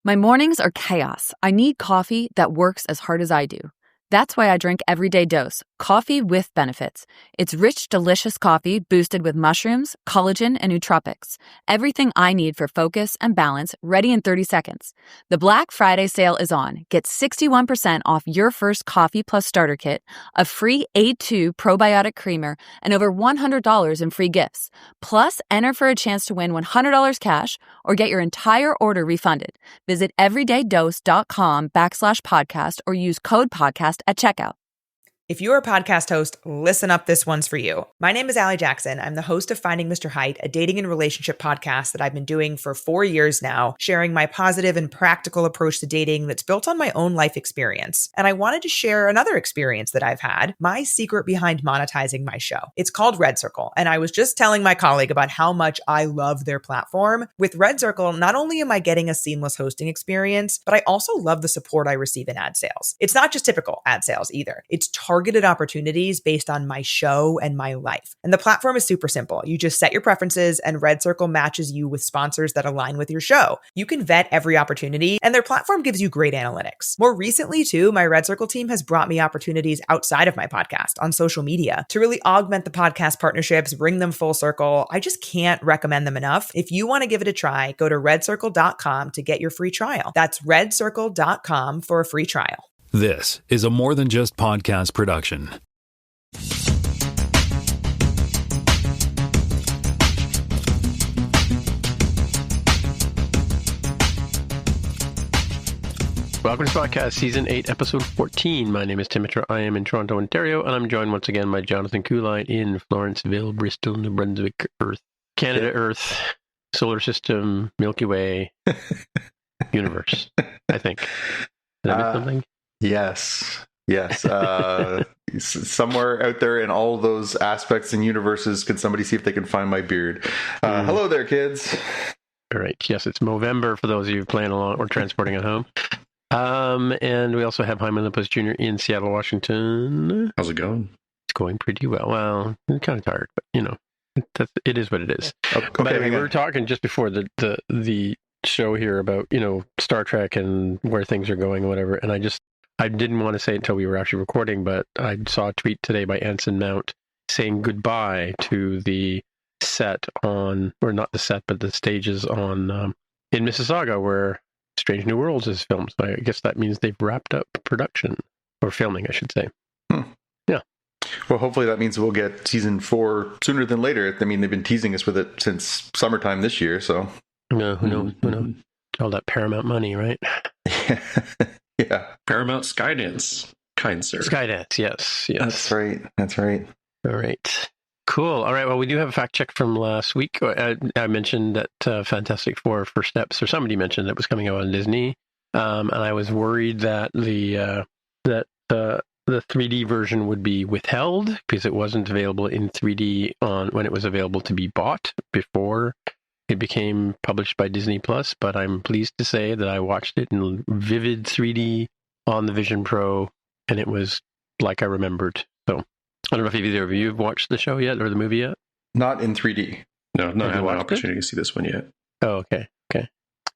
My mornings are chaos. I need coffee that works as hard as I do. That's why I drink Everyday Dose, coffee with benefits. It's rich, delicious coffee boosted with mushrooms, collagen, and nootropics. Everything I need for focus and balance, ready in 30 seconds. The Black Friday sale is on. Get 61% off your first coffee plus starter kit, a free A2 probiotic creamer, and over $100 in free gifts. Plus, enter for a chance to win $100 cash or get your entire order refunded. Visit everydaydose.com/podcast or use code podcast at checkout. If you're a podcast host, listen up, this one's for you. My name is Allie Jackson. I'm the host of Finding Mr. Height, a dating and relationship podcast that I've been doing for 4 years now, sharing my positive and practical approach to dating that's built on my own life experience. And I wanted to share another experience that I've had, my secret behind monetizing my show. It's called Red Circle, and I was just telling my colleague about how much I love their platform. With Red Circle, not only am I getting a seamless hosting experience, but I also love the support I receive in ad sales. It's not just typical ad sales either. It's targeted opportunities based on my show and my life. And the platform is super simple. You just set your preferences and Red Circle matches you with sponsors that align with your show. You can vet every opportunity and their platform gives you great analytics. More recently too, my Red Circle team has brought me opportunities outside of my podcast on social media to really augment the podcast partnerships, bring them full circle. I just can't recommend them enough. If you want to give it a try, go to redcircle.com to get your free trial. That's redcircle.com for a free trial. This is a More Than Just Podcast production. Welcome to Podcast Season 8, Episode 14. My name is Timitra. I am in Toronto, Ontario, and I'm joined once again by Jonathan Kuline in Florenceville, Bristol, New Brunswick, Earth, Canada, Earth, Solar System, Milky Way, Universe, I think. Did I miss something? Yes. Somewhere out there in all those aspects and universes, can somebody see if they can find my beard? Hello there, kids. All right. Yes, it's Movember for those of you playing along or transporting at home. And we also have Jaime Jr. in Seattle, Washington. How's it going? It's going pretty well. Well, I'm kind of tired, but it is what it is. Okay, By the way, we were talking just before the show here about Star Trek and where things are going and whatever, and I didn't want to say it until we were actually recording, but I saw a tweet today by Anson Mount saying goodbye to the set on, or not the set, but the stages on in Mississauga where Strange New Worlds is filmed. So I guess that means they've wrapped up production, or filming, I should say. Yeah. Well, hopefully that means we'll get season 4 sooner than later. I mean, they've been teasing us with it since summertime this year, so. No, who knows? All that Paramount money, right? Yeah. Paramount Skydance, kind sir. Skydance, yes. That's right. All right. Cool. All right. Well, we do have a fact check from last week. I mentioned that Fantastic Four First Steps, or somebody mentioned it was coming out on Disney, and I was worried that the 3D version would be withheld because it wasn't available in 3D when it was available to be bought before it became published by Disney Plus. But I'm pleased to say that I watched it in vivid 3D on the Vision Pro, and it was like I remembered. So I don't know if either of you have watched the show yet or the movie yet. Not in 3D. No, not had an opportunity to see this one yet. Oh, okay. So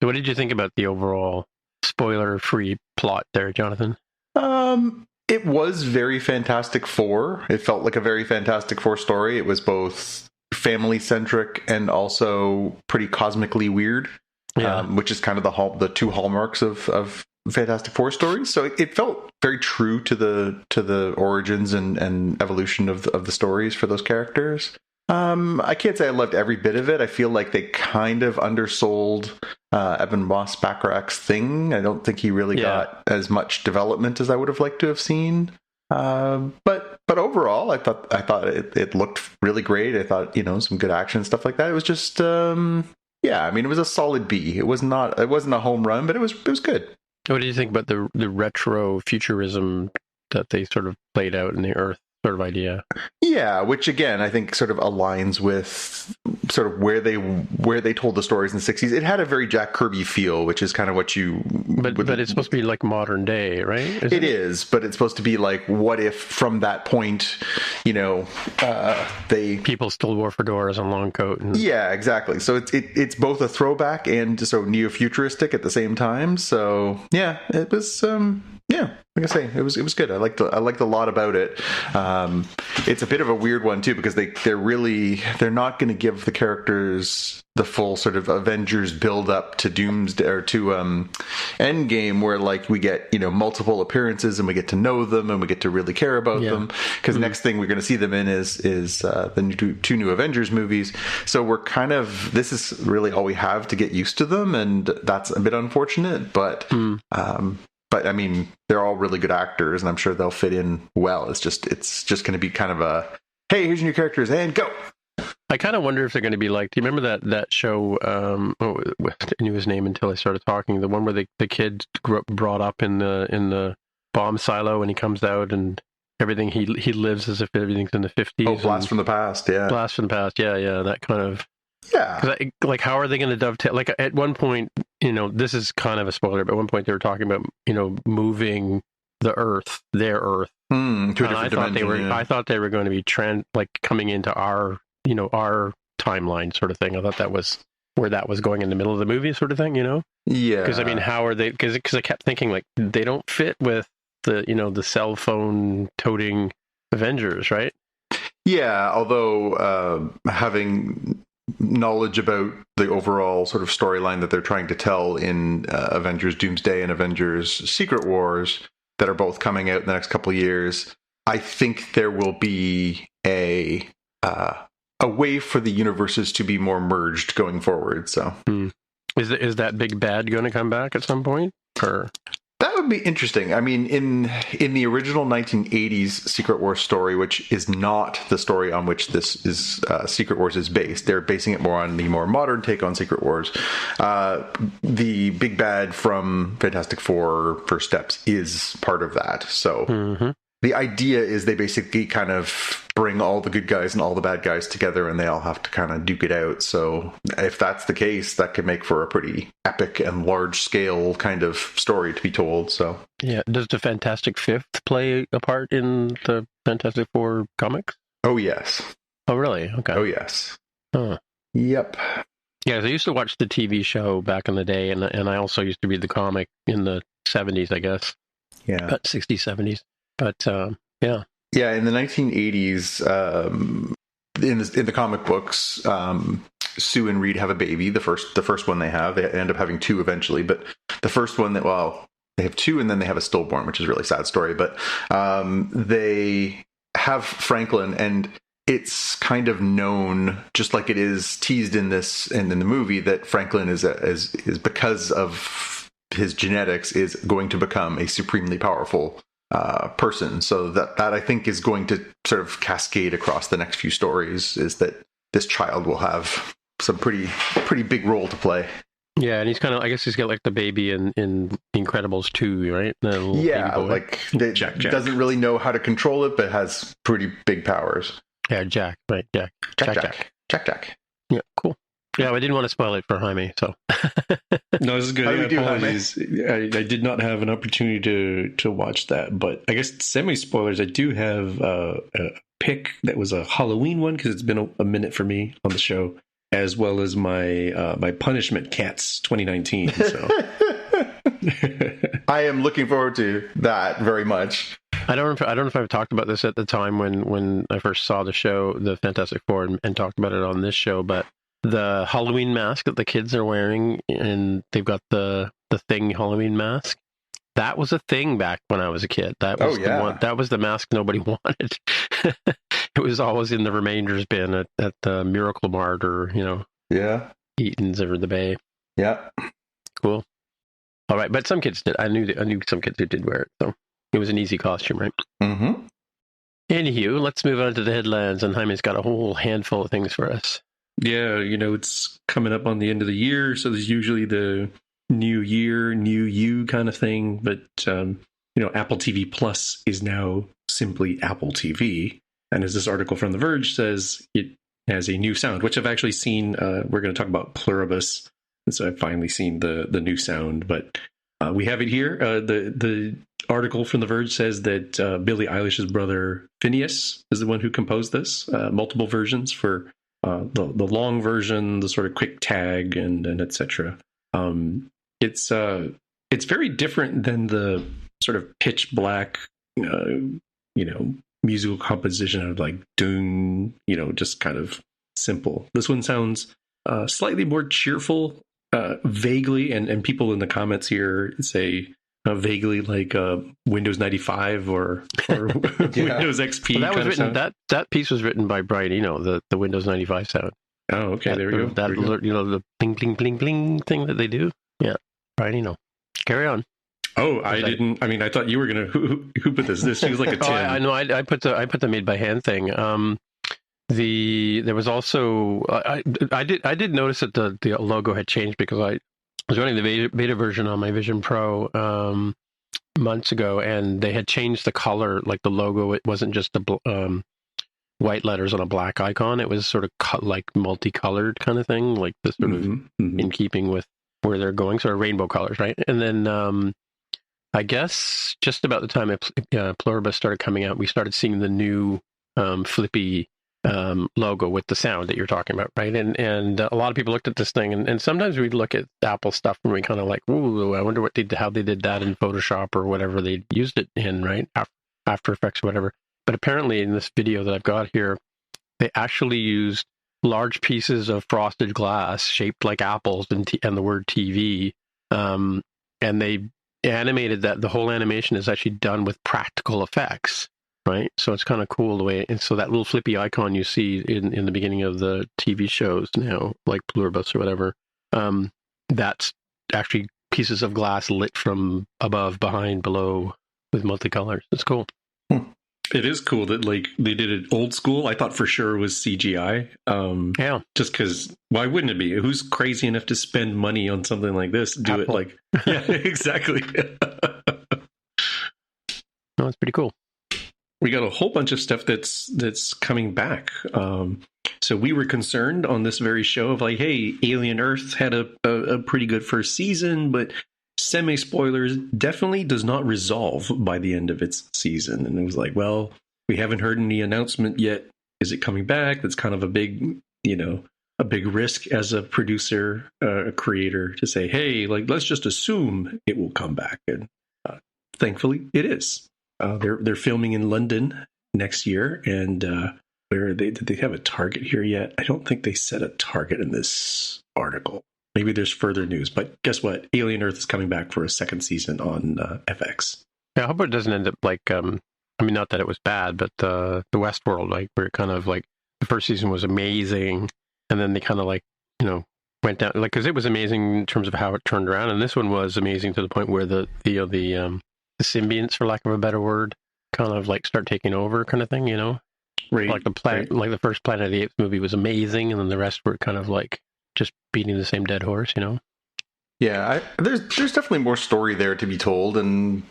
what did you think about the overall spoiler-free plot there, Jonathan? It was very Fantastic Four. It felt like a very Fantastic Four story. It was both family-centric and also pretty cosmically weird, which is kind of the two hallmarks of Fantastic Four stories. So it felt very true to the origins and evolution of the stories for those characters. I can't say I loved every bit of it. I feel like they kind of undersold Evan Moss Bacharach's thing. I don't think he really got as much development as I would have liked to have seen. But overall, I thought it looked really great. I thought, some good action and stuff like that. It was just, it was a solid B. It wasn't a home run, but it was good. What do you think about the retro futurism that they sort of played out in the Earth sort of idea. Yeah, which again I think sort of aligns with sort of where they told the stories in the 60s. It had a very Jack Kirby feel, which is kind of what you but it's supposed to be like modern day, right? It is, but it's supposed to be like, what if from that point, people still wore fedoras and long coat. Yeah, exactly. So it's both a throwback and so neo-futuristic at the same time. So yeah, it was like I say, it was good. I liked a lot about it. It's a bit of a weird one too, because they're not going to give the characters the full sort of Avengers build up to Doomsday or to Endgame, where like we get multiple appearances and we get to know them and we get to really care about them. Because next thing we're going to see them in is the two new Avengers movies. So we're this is really all we have to get used to them, and that's a bit unfortunate. But I mean, they're all really good actors, and I'm sure they'll fit in well. It's just going to be kind of a, hey, here's your new characters, and go. I kind of wonder if they're going to be like, do you remember that show, I knew his name until I started talking, the one where the kid brought up in the bomb silo and he comes out and everything, he lives as if everything's in the 50s. Oh, Blast from the Past, yeah. Blast from the Past, yeah, that kind of... Yeah. Like, how are they going to dovetail? Like, at one point, this is kind of a spoiler, but at one point they were talking about, moving their Earth, to a different dimension. I thought they were going to be coming into our timeline sort of thing. I thought that was where that was going in the middle of the movie sort of thing, Yeah. Because, I mean, how are they... Because I kept thinking, like, they don't fit with the cell phone toting Avengers, right? Yeah, although having knowledge about the overall sort of storyline that they're trying to tell in Avengers Doomsday and Avengers Secret Wars that are both coming out in the next couple of years, I think there will be a way for the universes to be more merged going forward. So, is that big bad going to come back at some point? Or that would be interesting. I mean, in the original 1980s Secret Wars story, which is not the story on which this is Secret Wars is based, they're basing it more on the more modern take on Secret Wars. The big bad from Fantastic Four First Steps is part of that. So the idea is they basically kind of bring all the good guys and all the bad guys together, and they all have to kind of duke it out. So if that's the case, that could make for a pretty epic and large scale kind of story to be told. So yeah, does the Fantastic Fifth play a part in the Fantastic Four comics? Oh yes. Oh really? Okay. Oh yes. Huh. Yep. Yeah, I used to watch the TV show back in the day, and I also used to read the comic in the 70s, I guess. Yeah. About 60s, 70s. But yeah. Yeah, in the 1980s, in the comic books, Sue and Reed have a baby. The first one they have, they end up having two eventually. But the first one they have two, and then they have a stillborn, which is a really sad story. But they have Franklin, and it's kind of known, just like it is teased in this and in the movie, that Franklin is because of his genetics is going to become a supremely powerful person. So that I think is going to sort of cascade across the next few stories, is that this child will have some pretty big role to play. Yeah, and he's kind of, I guess he's got like the baby in Incredibles 2, right? Yeah, like Jack doesn't really know how to control it, but has pretty big powers. Yeah, Jack, right? Jack. Yeah, cool. Yeah, I didn't want to spoil it for Jaime, so. No, this is good. Apologies. I did not have an opportunity to watch that, but I guess semi-spoilers, I do have a pick that was a Halloween one, because it's been a minute for me on the show, as well as my Punishment Cats 2019. So. I am looking forward to that very much. I don't know if I've talked about this at the time when I first saw the show, the Fantastic Four, and talked about it on this show, but the Halloween mask that the kids are wearing, and they've got the Thing Halloween mask. That was a thing back when I was a kid. That was that was the mask nobody wanted. It was always in the remainders bin at the Miracle Mart or Eaton's or the Bay. Yeah, cool. All right, but some kids did. I knew some kids who did wear it, so it was an easy costume, right? Mm-hmm. Anywho, let's move on to the headlines, and Jaime's got a whole handful of things for us. Yeah, it's coming up on the end of the year, so there's usually the new year, new you kind of thing. But, Apple TV Plus is now simply Apple TV. And as this article from The Verge says, it has a new sound, which I've actually seen. We're going to talk about Pluribus. And so I've finally seen the new sound, but we have it here. The article from The Verge says that Billie Eilish's brother Phineas is the one who composed this. Multiple versions for the long version, the sort of quick tag, and etc. It's very different than the sort of pitch black, musical composition of like doom, just kind of simple. This one sounds slightly more cheerful, vaguely, and people in the comments here say vaguely like Windows 95 or Windows XP. Well, that was written. That piece was written by Brian Eno, the Windows 95 sound. Oh, okay, there we go. That the bling bling bling bling thing that they do. Yeah, Brian Eno. Carry on. Oh, I didn't. I mean, I thought you were gonna. Who put this? This feels like a 10. I know. I put the made by hand thing. There was also I did notice that the logo had changed because I was running the beta version on my Vision Pro months ago, and they had changed the color, like the logo. It wasn't just the white letters on a black icon. It was sort of like multicolored kind of thing, like this sort of in keeping with where they're going, sort of rainbow colors, right? And then I guess just about the time Pluribus started coming out, we started seeing the new flippy logo with the sound that you're talking about, right? And a lot of people looked at this thing, and sometimes we look at Apple stuff and we kind of like, ooh, I wonder how they did that in Photoshop or whatever they used it in, right? After Effects or whatever. But apparently in this video that I've got here, they actually used large pieces of frosted glass shaped like apples and the word TV, and they animated that. The whole animation is actually done with practical effects, right? So it's kind of cool the way, and so that little flippy icon you see in the beginning of the TV shows now, like Pluribus or whatever, that's actually pieces of glass lit from above, behind, below with multicolors. It's cool. It is cool that like they did it old school. I thought for sure it was CGI. Yeah. Just because why wouldn't it be? Who's crazy enough to spend money on something like this? Do Apple. It like yeah, exactly. No, it's pretty cool. We got a whole bunch of stuff that's coming back. So we were concerned on this very show of like, hey, Alien Earth had a pretty good first season, but semi-spoilers definitely does not resolve by the end of its season. And it was like, well, we haven't heard any announcement yet. Is it coming back? That's kind of a big risk as a producer, a creator, to say, hey, like, let's just assume it will come back. And thankfully it is. They're filming in London next year. And did they have a target here yet? I don't think they set a target in this article. Maybe there's further news, but guess what? Alien Earth is coming back for a second season on FX. Yeah, I hope it doesn't end up like, not that it was bad, but the Westworld, like, where it kind of like the first season was amazing, and then they kind of like, went down, like, because it was amazing in terms of how it turned around, and this one was amazing to the point where the symbionts, for lack of a better word, kind of like start taking over, kind of thing, Right. Like like the first Planet of the Apes movie was amazing, and then the rest were kind of like just beating the same dead horse, Yeah, there's definitely more story there to be told, and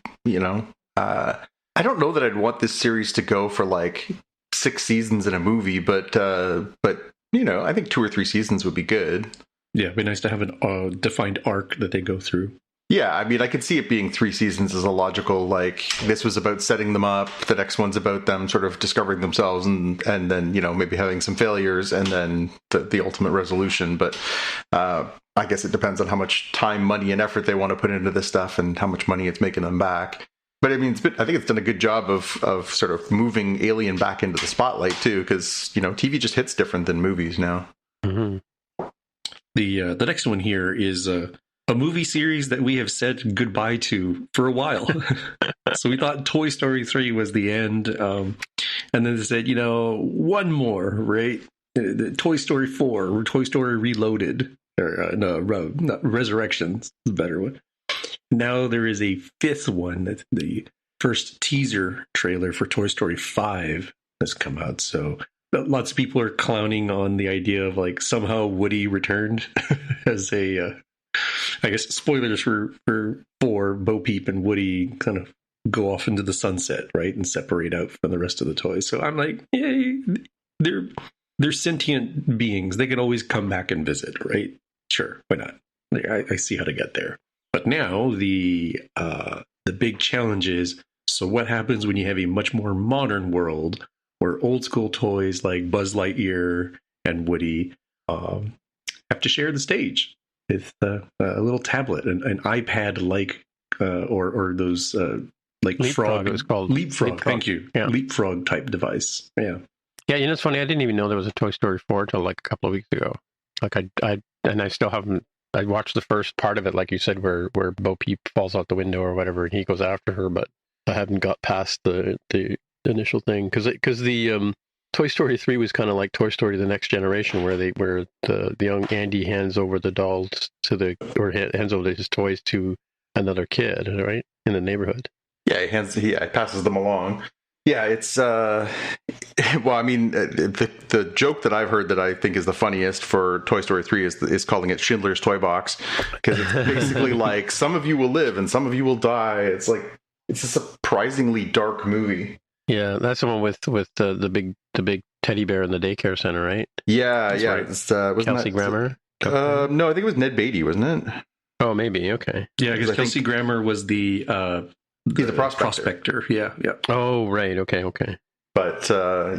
I don't know that I'd want this series to go for like 6 seasons in a movie, but I think 2 or 3 seasons would be good. Yeah, it'd be nice to have a defined arc that they go through. Yeah, I mean, I could see it being 3 seasons as a logical, like, this was about setting them up, the next one's about them sort of discovering themselves, and then, maybe having some failures, and then the ultimate resolution. But I guess it depends on how much time, money, and effort they want to put into this stuff, and how much money it's making them back. But I mean, I think it's done a good job of sort of moving Alien back into the spotlight, too, because, TV just hits different than movies now. Mm-hmm. The next one here is a movie series that we have said goodbye to for a while. So we thought Toy Story 3 was the end. And then they said, one more, right? Toy Story 4, or Toy Story Reloaded. Or not Resurrections is a better one. Now there is a 5th one. That's the first teaser trailer for Toy Story 5 has come out. So lots of people are clowning on the idea of like somehow Woody returned as a... I guess spoilers for 4, Bo Peep and Woody kind of go off into the sunset, right, and separate out from the rest of the toys. So I'm like, yeah, they're sentient beings. They can always come back and visit, right? Sure, why not? I see how to get there. But now the big challenge is, so what happens when you have a much more modern world where old school toys like Buzz Lightyear and Woody have to share the stage with a little tablet, an iPad-like, or those like Leapfrog, it was called. Leapfrog. Thank you. Yeah. Leapfrog type device. Yeah. Yeah, it's funny. I didn't even know there was a Toy Story 4 until like a couple of weeks ago. Like I still haven't. I watched the first part of it, like you said, where Bo Peep falls out the window or whatever, and he goes after her. But I haven't got past the initial thing because the Toy Story 3 was kind of like Toy Story: The Next Generation, where the young Andy hands over the dolls hands over his toys to another kid, right, in the neighborhood. Yeah, he passes them along. Yeah, it's well, I mean, the joke that I've heard that I think is the funniest for Toy Story 3 is calling it Schindler's Toy Box, because it's basically like some of you will live and some of you will die. It's like it's a surprisingly dark movie. Yeah, that's the one with the big teddy bear in the daycare center, right? Yeah, that's yeah. right. It's, Kelsey Grammer? No, I think it was Ned Beatty, wasn't it? Oh, maybe. Okay. Yeah, because Kelsey Grammer was the prospector. Yeah. Oh, right. Okay. But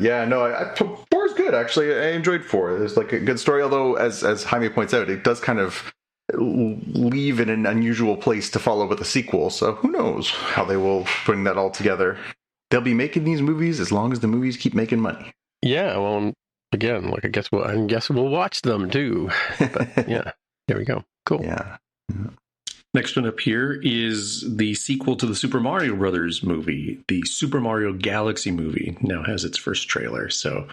yeah, no, 4 is good, actually. I enjoyed 4. There's like a good story, although as Jaime points out, it does kind of leave in an unusual place to follow with a sequel. So who knows how they will bring that all together. They'll be making these movies as long as the movies keep making money. Yeah, well, again, like I guess we'll watch them too. But yeah, there we go. Cool. Yeah. Next one up here is the sequel to the Super Mario Brothers movie. The Super Mario Galaxy movie now has its first trailer. So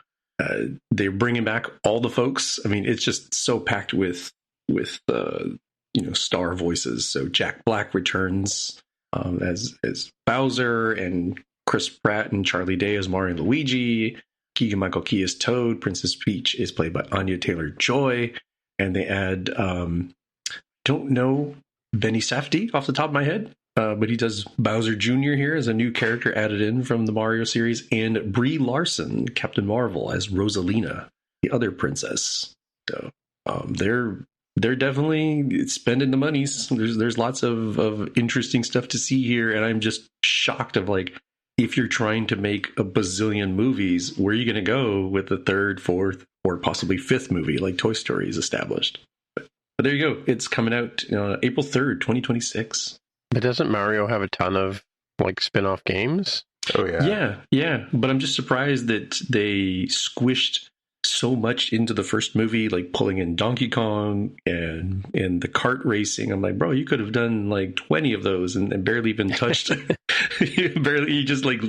they're bringing back all the folks. I mean, it's just so packed with star voices. So Jack Black returns as Bowser, and Chris Pratt and Charlie Day as Mario and Luigi. Keegan-Michael Key as Toad. Princess Peach is played by Anya Taylor-Joy. And they add, don't know Benny Safdie off the top of my head, but he does Bowser Jr. here as a new character added in from the Mario series, and Brie Larson, Captain Marvel, as Rosalina, the other princess. So they're definitely spending the monies. There's lots of interesting stuff to see here, and I'm just shocked of like, if you're trying to make a bazillion movies, where are you going to go with the 3rd, 4th, or possibly 5th movie like Toy Story is established? But there you go. It's coming out April 3rd, 2026. But doesn't Mario have a ton of like spin-off games? Oh, yeah. Yeah. But I'm just surprised that they squished so much into the first movie, like pulling in Donkey Kong and the kart racing. I'm like, bro, you could have done like 20 of those and barely even touched. You just like,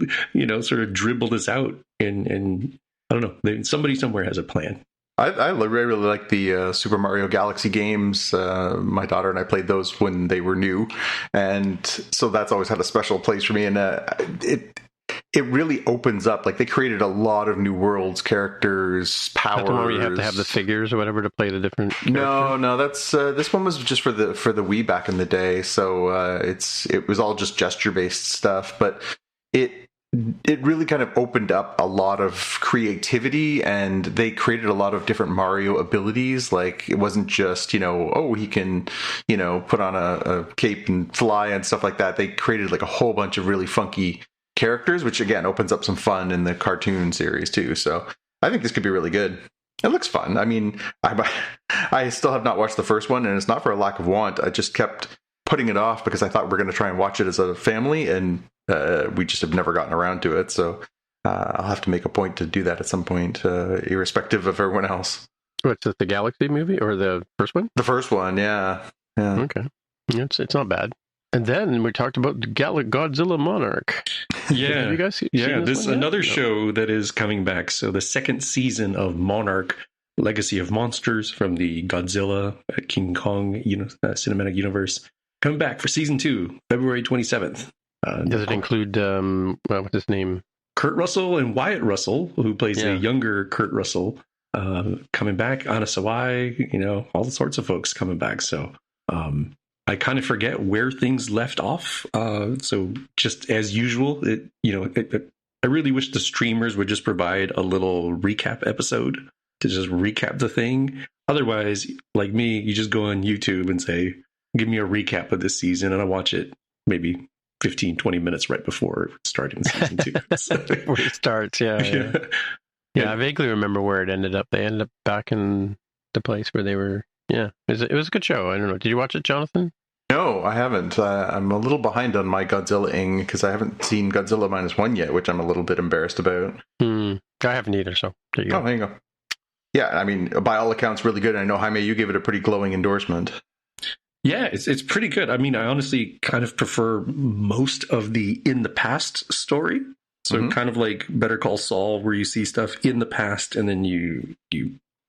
sort of dribble this out. And I don't know. Somebody somewhere has a plan. I really like the Super Mario Galaxy games. My daughter and I played those when they were new, and so that's always had a special place for me. And it really opens up. Like, they created a lot of new worlds, characters, powers. That's the one where you have to have the figures or whatever to play the different characters? No, that's this one was just for the Wii back in the day. So it was all just gesture based stuff, but it really kind of opened up a lot of creativity, and they created a lot of different Mario abilities. Like, it wasn't just, he can, put on a cape and fly and stuff like that. They created like a whole bunch of really funky characters, which again opens up some fun in the cartoon series too. So I think this could be really good. It looks fun. I mean, I still have not watched the first one, and it's not for a lack of want. I just kept putting it off because I thought we're going to try and watch it as a family, and we just have never gotten around to it. So I'll have to make a point to do that at some point, irrespective of everyone else. What's it, the Galaxy movie or the first one? The first one, yeah. Okay, it's not bad. And then we talked about Godzilla Monarch. Yeah, have you guys seen this another show that is coming back. So the second season of Monarch, Legacy of Monsters, from the Godzilla King Kong cinematic universe, coming back for season 2, February 27th. Does it include what's his name? Kurt Russell and Wyatt Russell, who plays a younger Kurt Russell, coming back. Anna Sawai, all sorts of folks coming back. So I kind of forget where things left off. So just as usual, I really wish the streamers would just provide a little recap episode to just recap the thing. Otherwise, like me, you just go on YouTube and say, give me a recap of this season, and I watch it maybe 15, 20 minutes right before starting season 2. Where it starts, yeah. I vaguely remember where it ended up. They ended up back in the place where they were. Yeah, it was a good show. I don't know. Did you watch it, Jonathan? No, I haven't. I'm a little behind on my Godzilla-ing because I haven't seen Godzilla -1 yet, which I'm a little bit embarrassed about. I haven't either, so there you go. Oh, there you go. Yeah, I mean, by all accounts, really good. I know, Jaime, you gave it a pretty glowing endorsement. Yeah, it's pretty good. I mean, I honestly kind of prefer most of the in the past story. So kind of like Better Call Saul, where you see stuff in the past and then you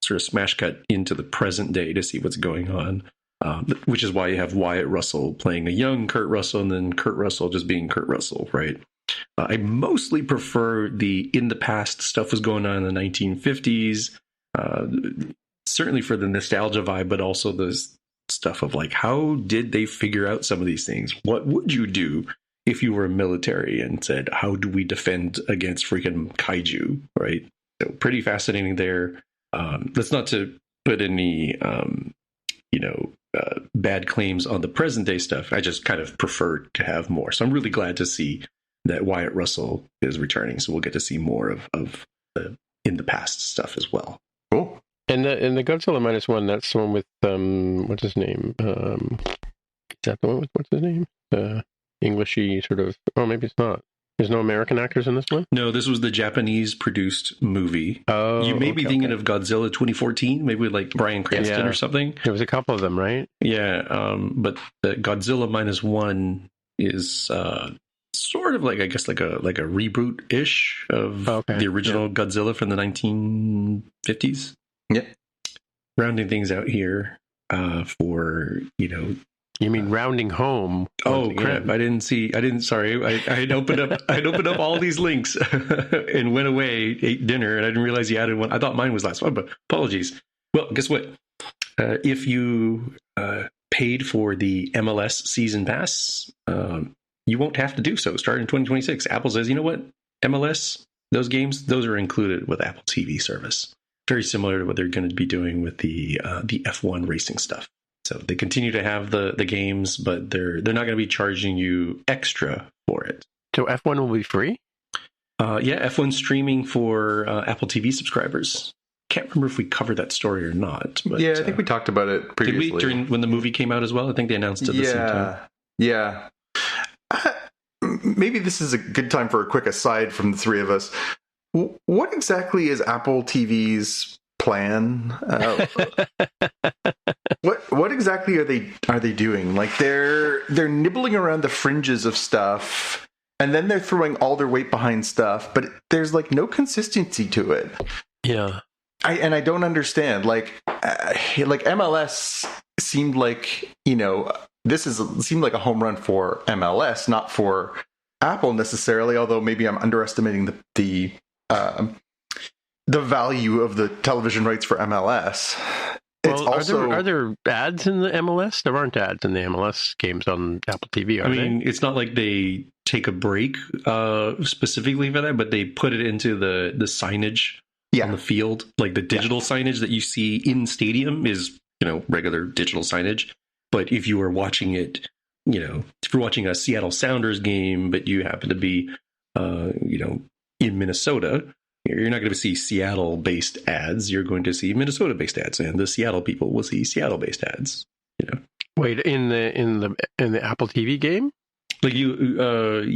sort of smash cut into the present day to see what's going on. Which is why you have Wyatt Russell playing a young Kurt Russell and then Kurt Russell just being Kurt Russell, right? I mostly prefer the in the past stuff was going on in the 1950s, certainly for the nostalgia vibe, but also the stuff of like, how did they figure out some of these things? What would you do if you were military and said, how do we defend against freaking kaiju, right? So pretty fascinating there. That's not to put any, bad claims on the present day stuff. I just kind of prefer to have more. So I'm really glad to see that Wyatt Russell is returning. So we'll get to see more of the in the past stuff as well. Cool. And the Godzilla -1, that's the one with what's his name? Is that the one with what's his name? Englishy sort of. Oh, maybe it's not. There's no American actors in this one? No, this was the Japanese produced movie. Oh, you may be thinking of Godzilla 2014, maybe with like Bryan Cranston or something. There was a couple of them, right? Yeah, but the Godzilla -1 is sort of like, I guess, like a reboot-ish of the original Godzilla from the 1950s. Yeah. Rounding things out here for, You mean rounding home? Oh crap! Sorry, I had opened up all these links and went away, ate dinner, and I didn't realize you added one. I thought mine was last one, but apologies. Well, guess what? If you paid for the MLS season pass, you won't have to do so. Starting in 2026, Apple says, you know what? MLS, those games, those are included with Apple TV service. Very similar to what they're going to be doing with the F1 racing stuff. So they continue to have the games, but they're not going to be charging you extra for it. So F1 will be free? Yeah, F1 streaming for Apple TV subscribers. Can't remember if we covered that story or not. But, yeah, I think we talked about it previously. Did we, during when the movie came out as well? I think they announced it at the same time. Yeah. Maybe this is a good time for a quick aside from the three of us. What exactly is Apple TV's plan? What exactly are they doing? Like they're nibbling around the fringes of stuff, and then they're throwing all their weight behind stuff, but there's like no consistency to it. Yeah. I don't understand. Like MLS seemed like, seemed like a home run for MLS, not for Apple necessarily, although maybe I'm underestimating the value of the television rights for MLS. Well, are there ads in the MLS? There aren't ads in the MLS games on Apple TV, are they? I mean, it's not like they take a break specifically for that, but they put it into the signage on the field. Like the digital signage that you see in stadium is, regular digital signage. But if you are watching it, if you're watching a Seattle Sounders game, but you happen to be, in Minnesota, you're not going to see Seattle-based ads. You're going to see Minnesota-based ads, and the Seattle people will see Seattle-based ads. Wait, in the Apple TV game, like you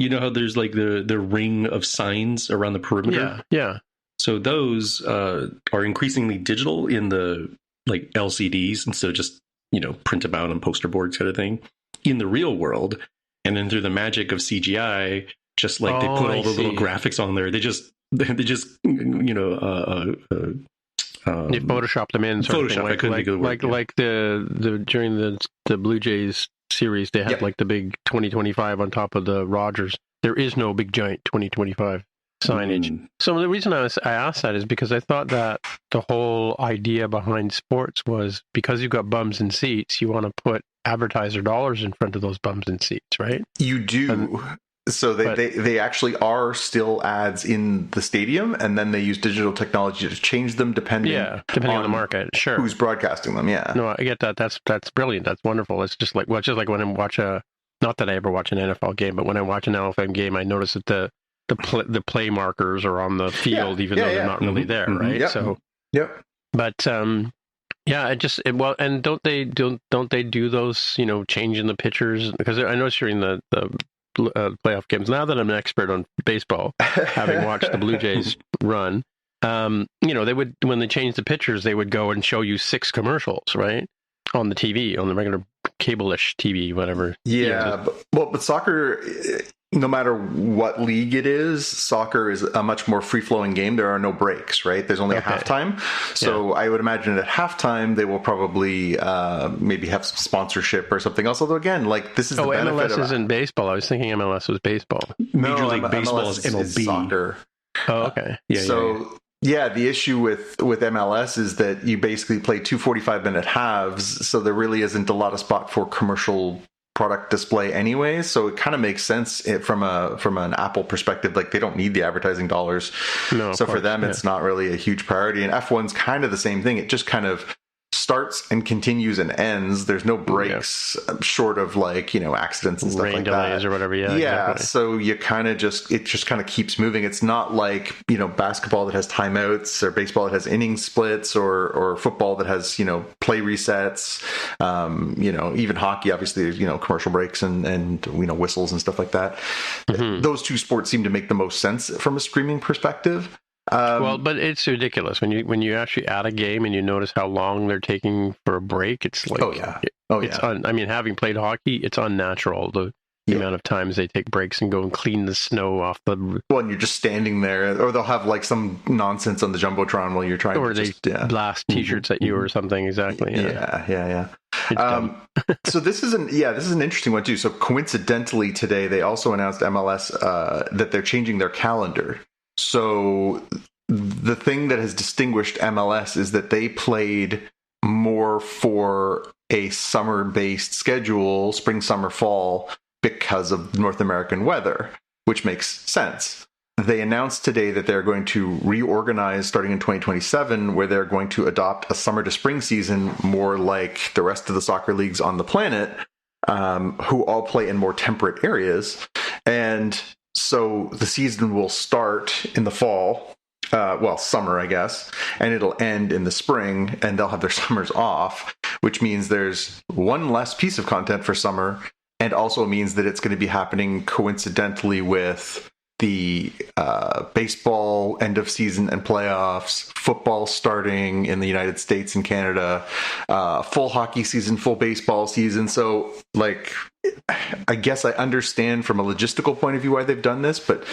know how there's like the ring of signs around the perimeter. Yeah. So those are increasingly digital in the like LCDs instead of just print them out on poster boards kind of thing in the real world, and then through the magic of CGI, just like they put all the little graphics on there. They just they Photoshop them in. Photoshop. Like, I couldn't think of the word. Like the during the Blue Jays series, they had like the big 2025 on top of the Rogers. There is no big giant 2025 signage. So the reason I asked that is because I thought that the whole idea behind sports was because you've got bums in seats, you want to put advertiser dollars in front of those bums in seats, right? You do. So they actually are still ads in the stadium, and then they use digital technology to change them depending on the market. Sure, who's broadcasting them. Yeah, no, I get that. That's brilliant. That's wonderful. It's just like when I watch not that I ever watch an NFL game, but when I watch an NFL game, I notice that the play markers are on the field, even though they're not really there, right? Yep. So, but and don't they do those, changing the pitchers? Because I noticed during the playoff games, now that I'm an expert on baseball, having watched the Blue Jays run, they would, when they changed the pitchers, they would go and show you 6 commercials, right, on the TV, on the regular cable-ish TV, whatever. Yeah, but soccer, no matter what league it is, soccer is a much more free-flowing game. There are no breaks, right? There's only a halftime. So I would imagine at halftime, they will probably maybe have some sponsorship or something else. Although, again, this is the benefit MLS of... isn't baseball. I was thinking MLS was baseball. Major League Baseball is MLB. Is soccer. Oh, okay. Yeah, the issue with MLS is that you basically play 2 45-minute halves, so there really isn't a lot of spot for commercial product display anyway. So it kind of makes sense from an Apple perspective. They don't need the advertising dollars. No, so for them, it's not really a huge priority. And F1's kind of the same thing. It just kind of starts and continues and ends. There's no breaks short of accidents and stuff rain like delays that. Or whatever. Exactly. So you kind of it just kind of keeps moving. It's not like, basketball that has timeouts, or baseball that has inning splits, or football that has, play resets. Even hockey, obviously, there's, commercial breaks and whistles and stuff like that. Mm-hmm. Those two sports seem to make the most sense from a streaming perspective. But it's ridiculous when you actually add a game and you notice how long they're taking for a break. It's like, having played hockey, it's unnatural the amount of times they take breaks and go and clean the snow off the. Well, and you're just standing there, or they'll have some nonsense on the jumbotron while you're trying. Or they blast T-shirts at you or something. Exactly. Yeah. So this is an interesting one too. So coincidentally, today they also announced MLS that they're changing their calendar. So the thing that has distinguished MLS is that they played more for a summer-based schedule, spring, summer, fall, because of North American weather, which makes sense. They announced today that they're going to reorganize starting in 2027, where they're going to adopt a summer to spring season more like the rest of the soccer leagues on the planet, who all play in more temperate areas. And so the season will start in the fall, summer, I guess, and it'll end in the spring, and they'll have their summers off, which means there's one less piece of content for summer, and also means that it's going to be happening coincidentally with the baseball end of season and playoffs, football starting in the United States and Canada, full hockey season, full baseball season. So, I guess I understand from a logistical point of view why they've done this, but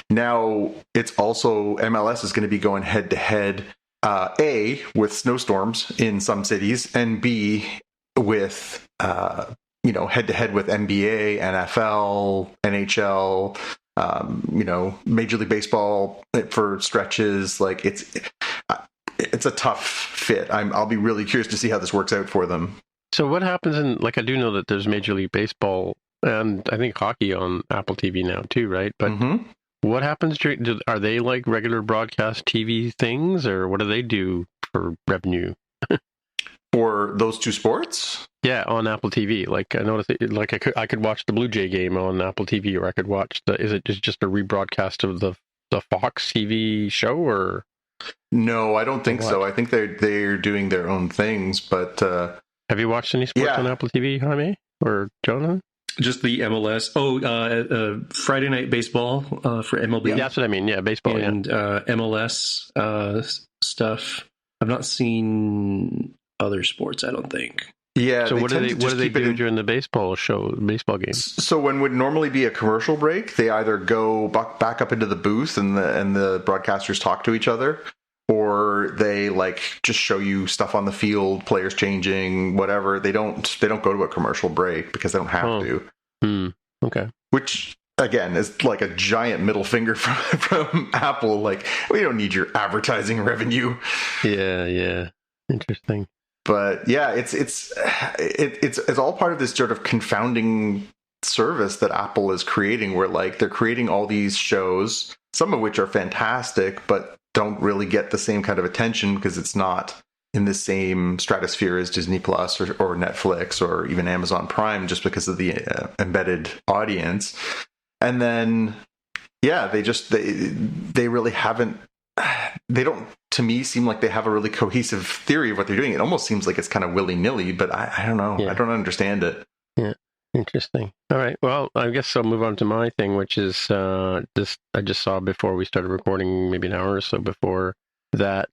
now it's also MLS is going to be going head to head, A, with snowstorms in some cities, and B, with head to head with NBA, NFL, NHL, Major League Baseball for stretches. It's a tough fit. I'll be really curious to see how this works out for them. So what happens I do know that there's Major League Baseball and I think hockey on Apple TV now too, right? But what happens are they like regular broadcast TV things, or what do they do for revenue? For those two sports? Yeah, on Apple TV. I noticed, I could watch the Blue Jay game on Apple TV, or I could watch is it just a rebroadcast of the Fox TV show, or? No, I don't think so. I think they're doing their own things, but. Have you watched any sports on Apple TV, Jaime or Jonathan? Just the MLS. Friday Night Baseball for MLB. Yeah, that's what I mean. Yeah, baseball and MLS stuff. I've not seen other sports, I don't think. Yeah. So what do they do during the baseball games? So when would normally be a commercial break, they either go back up into the booth and the broadcasters talk to each other, or they just show you stuff on the field, players changing, whatever. They don't go to a commercial break because they don't have to. Okay. Which again is like a giant middle finger from Apple. We don't need your advertising revenue. Yeah. Interesting. But yeah, it's all part of this sort of confounding service that Apple is creating, where like they're creating all these shows, some of which are fantastic, but don't really get the same kind of attention because it's not in the same stratosphere as Disney Plus or Netflix or even Amazon Prime, just because of the embedded audience. And then, yeah, they really haven't. They don't, to me, seem like they have a really cohesive theory of what they're doing. It almost seems like it's kind of willy-nilly, but I don't know. Yeah. I don't understand it. Yeah, interesting. All right, well, I guess I'll move on to my thing, which is this. I just saw before we started recording, maybe an hour or so before, that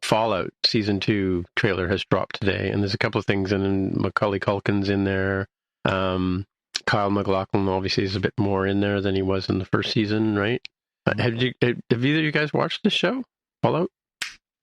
Fallout Season 2 trailer has dropped today, and there's a couple of things, and Macaulay Culkin's in there. Kyle MacLachlan obviously is a bit more in there than he was in the first season, right? Have either of you guys watched the show, Fallout?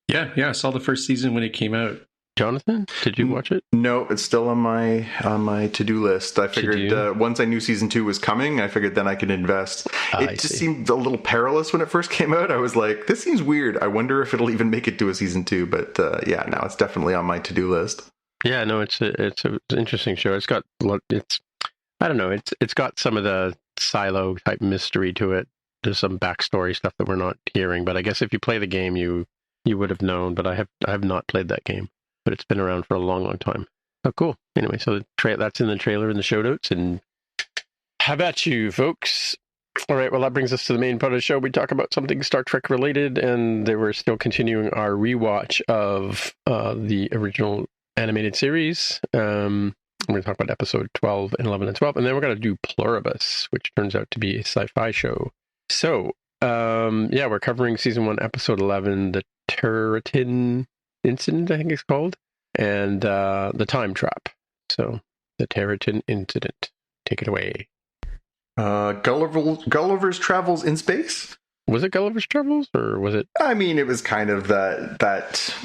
Yeah, I saw the first season when it came out. Jonathan, did you watch it? No, it's still on my to-do list. I figured once I knew season 2 was coming, I figured then I could invest. It just seemed a little perilous when it first came out. I was like, this seems weird. I wonder if it'll even make it to a season 2. But now it's definitely on my to-do list. Yeah, no, it's an interesting show. It's got some of the Silo type mystery to it. There's some backstory stuff that we're not hearing, but I guess if you play the game, you would have known. But I have not played that game, but it's been around for a long, long time. Oh, cool. Anyway, so that's in the trailer in the show notes. And how about you, folks? All right, well, that brings us to the main part of the show. We talk about something Star Trek related, and we're still continuing our rewatch of the original animated series. We're going to talk about episode 12 and 11 and 12, and then we're going to do Pluribus, which turns out to be a sci-fi show. So, we're covering season 1, episode 11, the Terratin incident, I think it's called, and the time trap. So, the Terratin incident. Take it away. Gulliver's Travels in Space? Was it Gulliver's Travels, or was it? I mean, it was kind of that.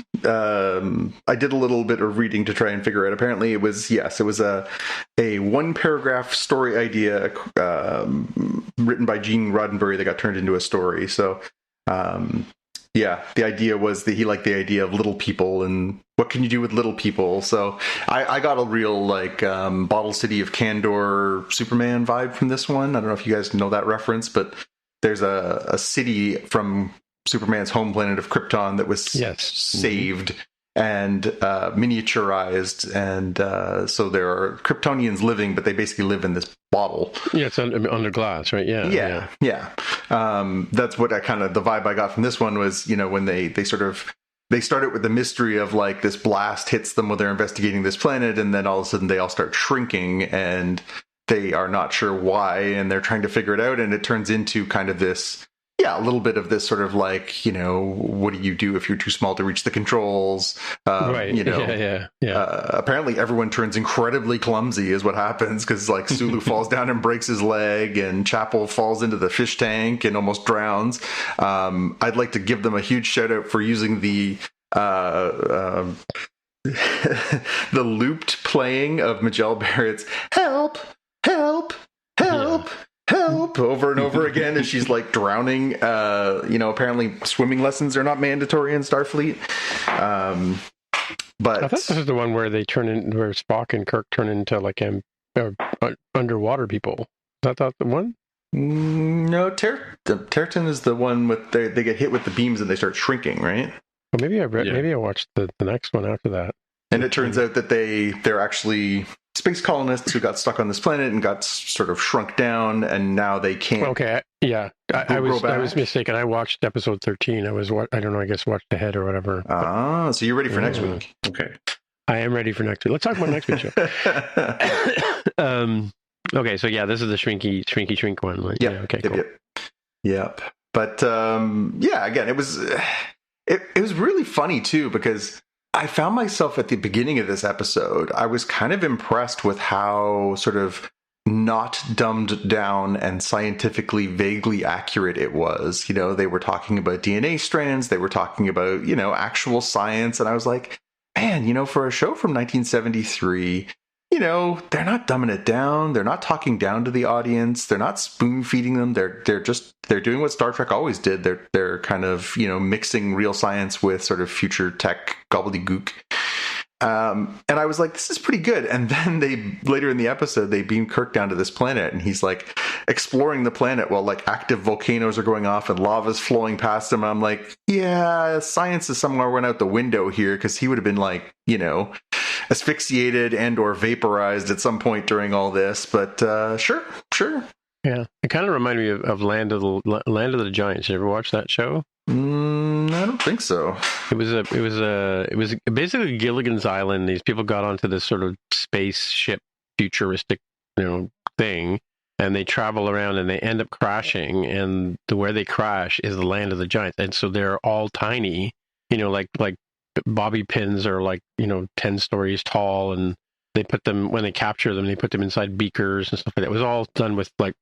I did a little bit of reading to try and figure out. Apparently, it was a one paragraph story idea written by Gene Roddenberry that got turned into a story. So, the idea was that he liked the idea of little people and what can you do with little people. So I got a real Bottle City of Candor Superman vibe from this one. I don't know if you guys know that reference, but there's a city from Superman's home planet of Krypton that was saved and miniaturized, and so there are Kryptonians living, but they basically live in this bottle. Yeah, it's under glass, right? Yeah. That's what the vibe I got from this one was, when they started with the mystery of this blast hits them while they're investigating this planet, and then all of a sudden they all start shrinking, and they are not sure why, and they're trying to figure it out, and it turns into kind of this, a little bit of this sort of what do you do if you're too small to reach the controls? Right. Apparently everyone turns incredibly clumsy is what happens, because Sulu falls down and breaks his leg, and Chapel falls into the fish tank and almost drowns. I'd like to give them a huge shout out for using the the looped playing of Majel Barrett's "Help! Help! Help! Yeah. Help!" over and over again as she's drowning. Apparently swimming lessons are not mandatory in Starfleet. But I thought this is the one where where Spock and Kirk turn into underwater people. Is that the one? No, Terratin is the one with they get hit with the beams and they start shrinking, right? Well, maybe I watched the next one after that. And it turns out that they're actually space colonists who got stuck on this planet and got sort of shrunk down, and now they can't. Okay, yeah, I was mistaken. I watched episode 13. I don't know. I guess watched ahead or whatever. So you're ready for next week? Okay, I am ready for next week. Let's talk about next week's show. Okay, so this is the shrinky shrink one. Right? Yeah. Okay. Cool. Yep. But again, it was really funny too, because I found myself at the beginning of this episode, I was kind of impressed with how sort of not dumbed down and scientifically vaguely accurate it was. They were talking about DNA strands, they were talking about, actual science, and I was like, man, for a show from 1973, they're not dumbing it down, they're not talking down to the audience, they're not spoon feeding them, they're doing what Star Trek always did. They're kind of, mixing real science with sort of future tech gobbledygook. And I was like, this is pretty good. And then later in the episode, they beam Kirk down to this planet, and he's like exploring the planet while like active volcanoes are going off and lava's flowing past him. I'm like, yeah, science is somewhere went out the window here, because he would have been like, asphyxiated and or vaporized at some point during all this. But sure. Yeah, it kind of reminded me of Land of the Giants. You ever watch that show? I don't think so. It was basically Gilligan's Island. These people got onto this sort of spaceship futuristic, thing, and they travel around and they end up crashing. And where they crash is the Land of the Giants, and so they're all tiny, like bobby pins are like 10 stories tall, and they put them, when they capture them, they put them inside beakers and stuff like that. It was all done with like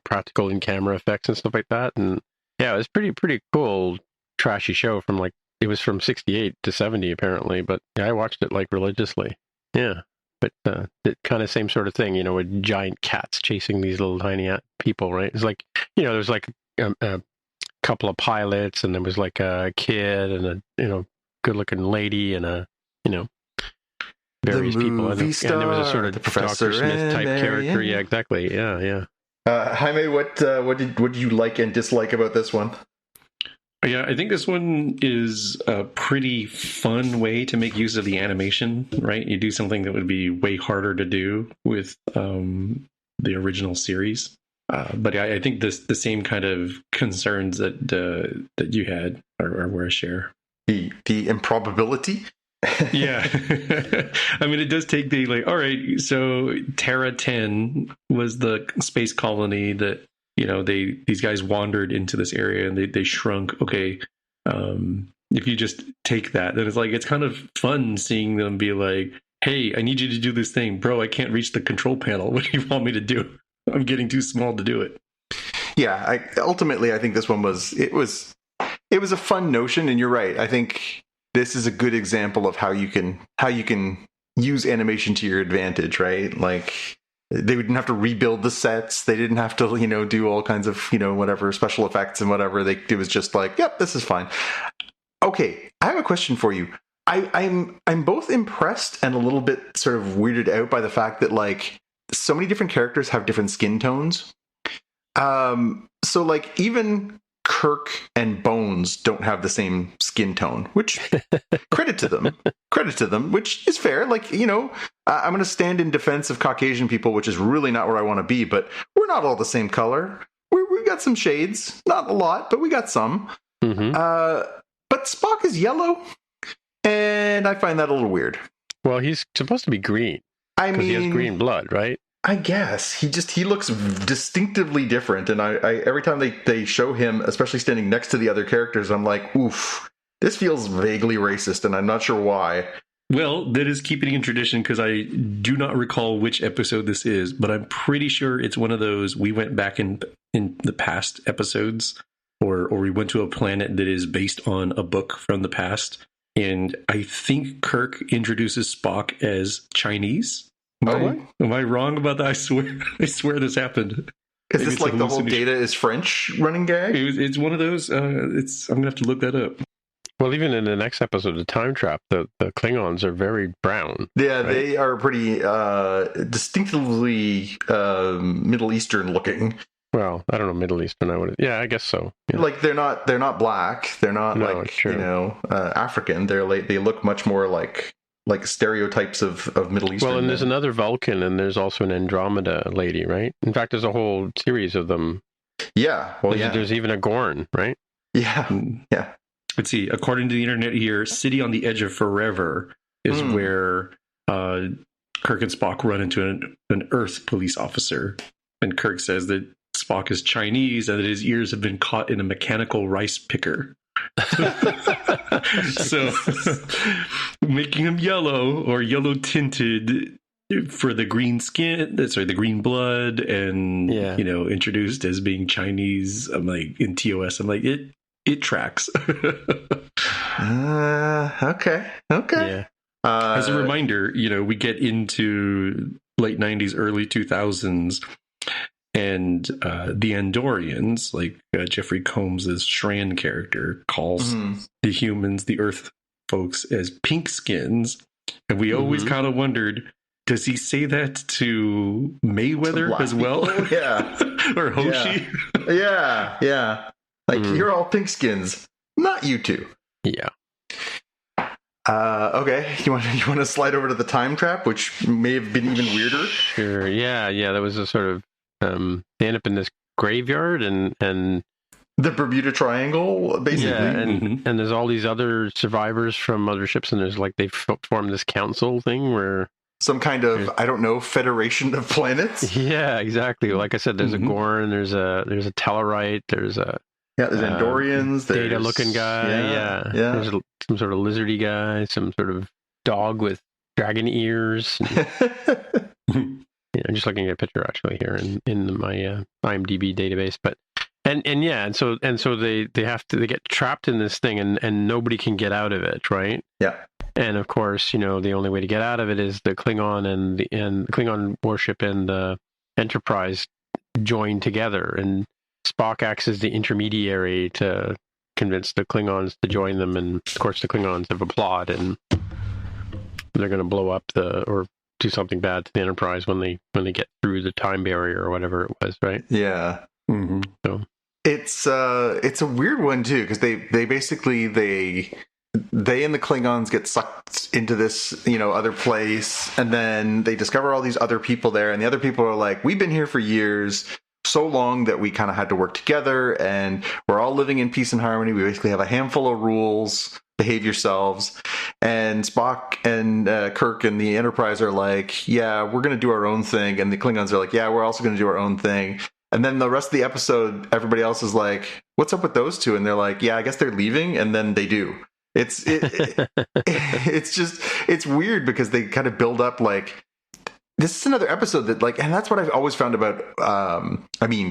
practical and camera effects and stuff like that. And yeah, it was pretty cool, trashy show from it was from 68 to 70 apparently, but yeah, I watched it like religiously. Yeah, but the kind of same sort of thing, with giant cats chasing these little tiny people, right? It's like, there's like a couple of pilots, and there was like a kid and a good-looking lady and a various people, and there was a sort of Dr. Smith type character. Yeah, exactly. Yeah. Jaime, what did you like and dislike about this one? Yeah, I think this one is a pretty fun way to make use of the animation, right? You do something that would be way harder to do with the original series. But I think the same kind of concerns that you had are where I share. The improbability? Yeah. I mean, it does take all right, so Terratin was the space colony that, these guys wandered into this area and they shrunk. Okay. If you just take that, then it's kind of fun seeing them be like, hey, I need you to do this thing. Bro, I can't reach the control panel. What do you want me to do? I'm getting too small to do it. Yeah. Ultimately, I think this one was a fun notion. And you're right. I think this is a good example of how you can use animation to your advantage, right? Like, they didn't have to rebuild the sets. They didn't have to, do all kinds of, whatever special effects and whatever. It was just like, yep, this is fine. Okay, I have a question for you. I'm both impressed and a little bit sort of weirded out by the fact that like so many different characters have different skin tones. So like even Kirk and Bones don't have the same skin tone, which credit to them, which is fair. Like, I'm going to stand in defense of Caucasian people, which is really not where I want to be, but we're not all the same color. We got some shades, not a lot, but we got some. Mm-hmm. But Spock is yellow, and I find that a little weird. Well, he's supposed to be green. I mean, he has green blood, right? I guess he looks distinctively different, and I every time they show him, especially standing next to the other characters, I'm like, oof, this feels vaguely racist, and I'm not sure why. Well, that is keeping in tradition, because I do not recall which episode this is, but I'm pretty sure it's one of those we went back in the past episodes, or we went to a planet that is based on a book from the past, and I think Kirk introduces Spock as Chinese. Am I wrong about that? I swear this happened. Is this like the whole Data is French running gag? It's one of those. I'm gonna have to look that up. Well, even in the next episode of Time Trap, the Klingons are very brown. Yeah, right? They are pretty distinctively Middle Eastern looking. Well, I don't know, Middle Eastern. I guess so. Yeah. Like they're not black. They're not African. They look much more like stereotypes of Middle Eastern. Well, and there's another Vulcan, and there's also an Andromeda lady, right? In fact, there's a whole series of them. Yeah. Well, there's even a Gorn, right? Yeah. Yeah. Let's see. According to the internet here, City on the Edge of Forever is where Kirk and Spock run into an Earth police officer. And Kirk says that Spock is Chinese and that his ears have been caught in a mechanical rice picker. So making him yellow or yellow tinted for the green skin, the green blood, and introduced as being Chinese. I'm like, in TOS, I'm like, it tracks. Okay. Yeah. As a reminder, we get into late 90s, early 2000s, and the Andorians, like Jeffrey Combs' Shran character, calls the humans, the Earth folks, as pink skins. And we always kind of wondered, does he say that to Mayweather as well? Yeah. Or Hoshi? Yeah. Like, you're all pink skins, not you two. Yeah. Okay, you want to slide over to the time trap, which may have been even weirder? Sure. Yeah. That was a sort of they end up in this graveyard and the Bermuda Triangle, basically. Yeah, and there's all these other survivors from other ships, and there's like they formed this council thing where some kind of, I don't know, federation of planets. Yeah, exactly. Like I said, there's a Gorn, there's a Tellarite, there's Andorians, there's Data-looking guy, yeah. There's some sort of lizardy guy, some sort of dog with dragon ears. I'm just looking at a picture actually here in my IMDb database, but and so they get trapped in this thing and nobody can get out of it, right? Yeah. And of course, the only way to get out of it is the Klingon and the Klingon warship and the Enterprise join together, and Spock acts as the intermediary to convince the Klingons to join them, and of course the Klingons have applauded, and they're going to blow up or do something bad to the Enterprise when they get through the time barrier or whatever it was, right? Yeah. Mm-hmm. So it's a weird one too, because they basically they and the Klingons get sucked into this, other place, and then they discover all these other people there, and the other people are like, we've been here for years, so long that we kind of had to work together, and we're all living in peace and harmony. We basically have a handful of rules. Behave yourselves. And Spock and Kirk and the Enterprise are like, yeah, we're going to do our own thing. And the Klingons are like, yeah, we're also going to do our own thing. And then the rest of the episode, everybody else is like, what's up with those two? And they're like, yeah, I guess they're leaving. And then they do. It's weird because they kind of build up like, this is another episode that and that's what I've always found about,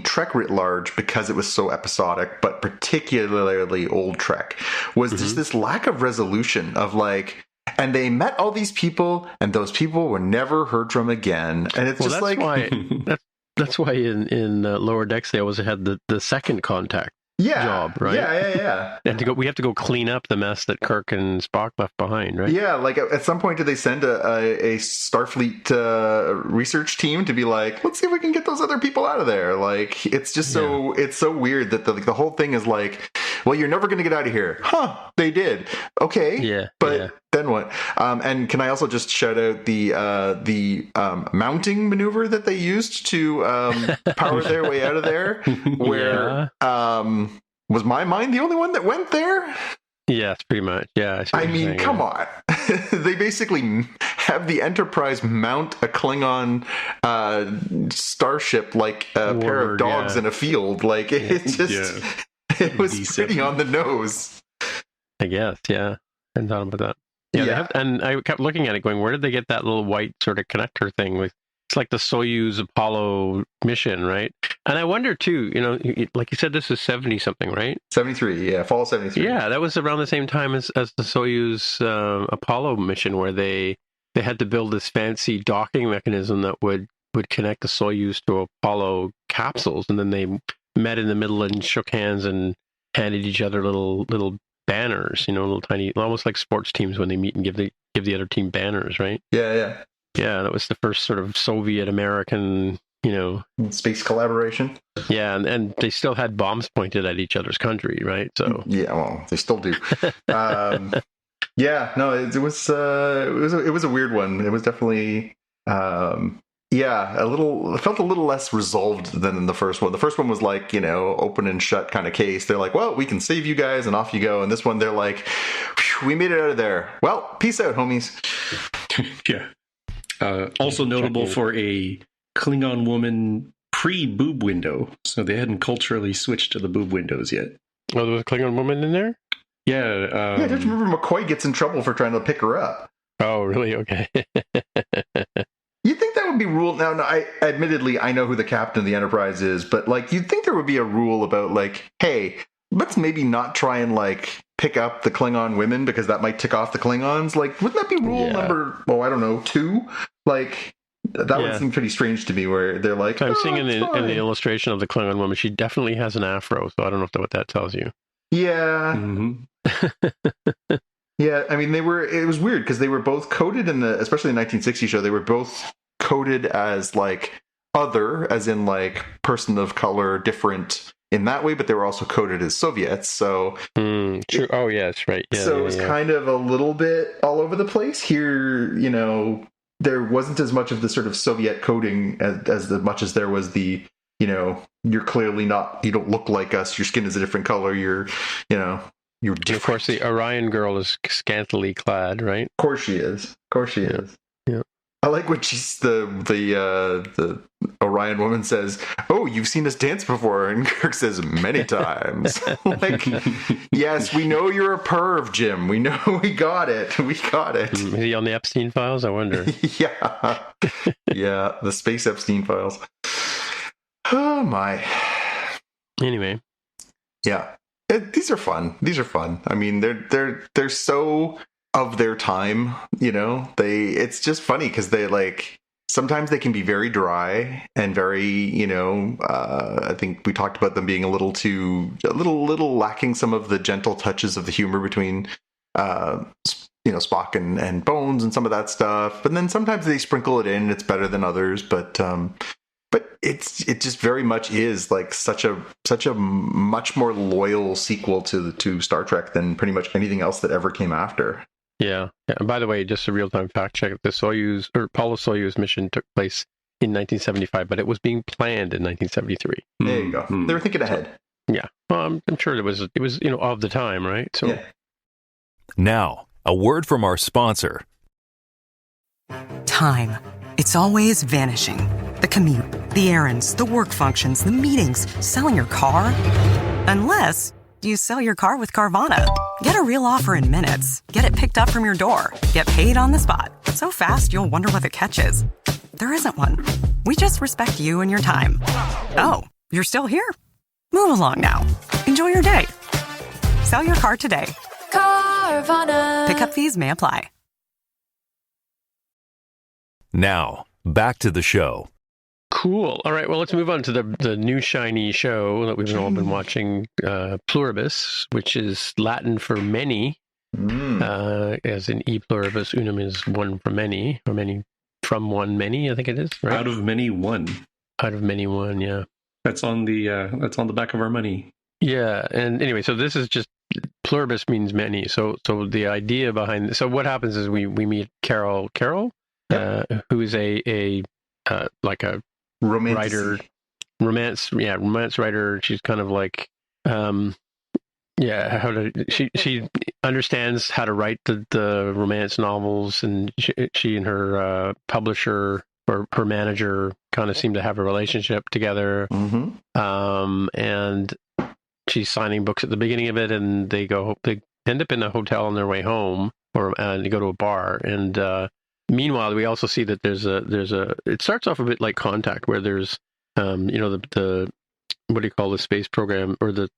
Trek writ large, because it was so episodic, but particularly old Trek, was just this lack of resolution of and they met all these people, and those people were never heard from again. And it's that's why in Lower Decks they always had the second contact. Job, right? Yeah. And we have to go clean up the mess that Kirk and Spock left behind, right? Yeah, at some point, did they send a Starfleet research team to be like, let's see if we can get those other people out of there? It's just it's so weird that the whole thing is well, you're never going to get out of here. Huh? They did. Okay. Yeah. But then what? And can I also just shout out the mounting maneuver that they used to power their way out of there, where was my mind the only one that went there? Yes, pretty much. Yeah. I mean, come on. They basically have the Enterprise mount a Klingon starship like a pair of dogs in a field. It was pretty on the nose. I guess, yeah. I hadn't thought about that. Yeah. And I kept looking at it going, where did they get that little white sort of connector thing with? It's like the Soyuz Apollo mission, right? And I wonder too, like you said, this is 70 something, right? 73, yeah, fall 73. Yeah, that was around the same time as the Soyuz Apollo mission, where they had to build this fancy docking mechanism that would connect the Soyuz to Apollo capsules, and then they met in the middle and shook hands and handed each other little banners, little tiny, almost like sports teams when they meet and give the other team banners, right? Yeah. Yeah, that was the first sort of Soviet-American, space collaboration. Yeah, and they still had bombs pointed at each other's country, right? So yeah, well, they still do. Yeah, no, it was a weird one. It was definitely it felt a little less resolved than in the first one. The first one was open and shut kind of case. They're like, well, we can save you guys, and off you go. And this one, they're like, we made it out of there. Well, peace out, homies. Yeah. Also notable for a Klingon woman pre-boob window. So they hadn't culturally switched to the boob windows yet. Oh, there was a Klingon woman in there? Yeah. Don't you remember McCoy gets in trouble for trying to pick her up? Oh, really? Okay. You'd think that would be rule. Now, I admittedly, I know who the captain of the Enterprise is, but you'd think there would be a rule about hey, let's maybe not try and pick up the Klingon women because that might tick off the Klingons. Wouldn't that be rule number, I don't know, 2? That would seem pretty strange to me, where they're like, I'm seeing in the illustration of the Klingon woman, she definitely has an afro, so I don't know what that tells you. Yeah. Mm-hmm. Yeah, I mean, it was weird because they were both coded especially the 1960 show, they were both coded as like other, as in like person of color, different in that way, but they were also coded as Soviets. So true. Oh, yes, right. Yeah, so it was kind of a little bit all over the place here. There wasn't as much of the sort of Soviet coding as much as there was the, you're clearly not, you don't look like us. Your skin is a different color. You're different. Of course, the Orion girl is scantily clad, right? Of course she is. Yeah. I like when she's the Orion woman says, "Oh, you've seen us dance before," and Kirk says, "Many times." Like, yes, we know you're a perv, Jim. We know, we got it. Is he on the Epstein files? I wonder. Yeah, the space Epstein files. Oh my. Anyway, yeah, these are fun. I mean, they're so of their time, it's just funny because they like, sometimes they can be very dry and very, I think we talked about them being a little lacking some of the gentle touches of the humor between, Spock and Bones and some of that stuff. But then sometimes they sprinkle it in and it's better than others. But it just very much is like such a much more loyal sequel to Star Trek than pretty much anything else that ever came after. Yeah. And by the way, just a real-time fact check: the Apollo Soyuz mission took place in 1975, but it was being planned in 1973. There you go. They were thinking ahead. Yeah. Well, I'm sure it was of the time, right? So. Yeah. Now, a word from our sponsor. Time. It's always vanishing. The commute, the errands, the work functions, the meetings, selling your car. Unless you sell your car with Carvana. Get a real offer in minutes. Get it picked up from your door. Get paid on the spot. So fast, you'll wonder what the catch is. There isn't one. We just respect you and your time. Oh, you're still here? Move along now. Enjoy your day. Sell your car today. Carvana. Pickup fees may apply. Now, back to the show. Cool. All right. Well, let's move on to the new shiny show that we've all been watching, Pluribus, which is Latin for many, as in e pluribus unum is one for many, or many from one many. I think it is right. Out of many one. Out of many one. Yeah. That's on the back of our money. Yeah. And anyway, so this is just pluribus means many. So the idea behind so what happens is we meet Carol, who is a romance writer. She's kind of like she understands how to write the romance novels, and she and her publisher or her manager kind of seem to have a relationship together. And she's signing books at the beginning of it, and they end up in a hotel on their way home, and they go to a bar. And meanwhile, we also see that there's a. It starts off a bit like Contact, where there's, the what do you call the space program, or the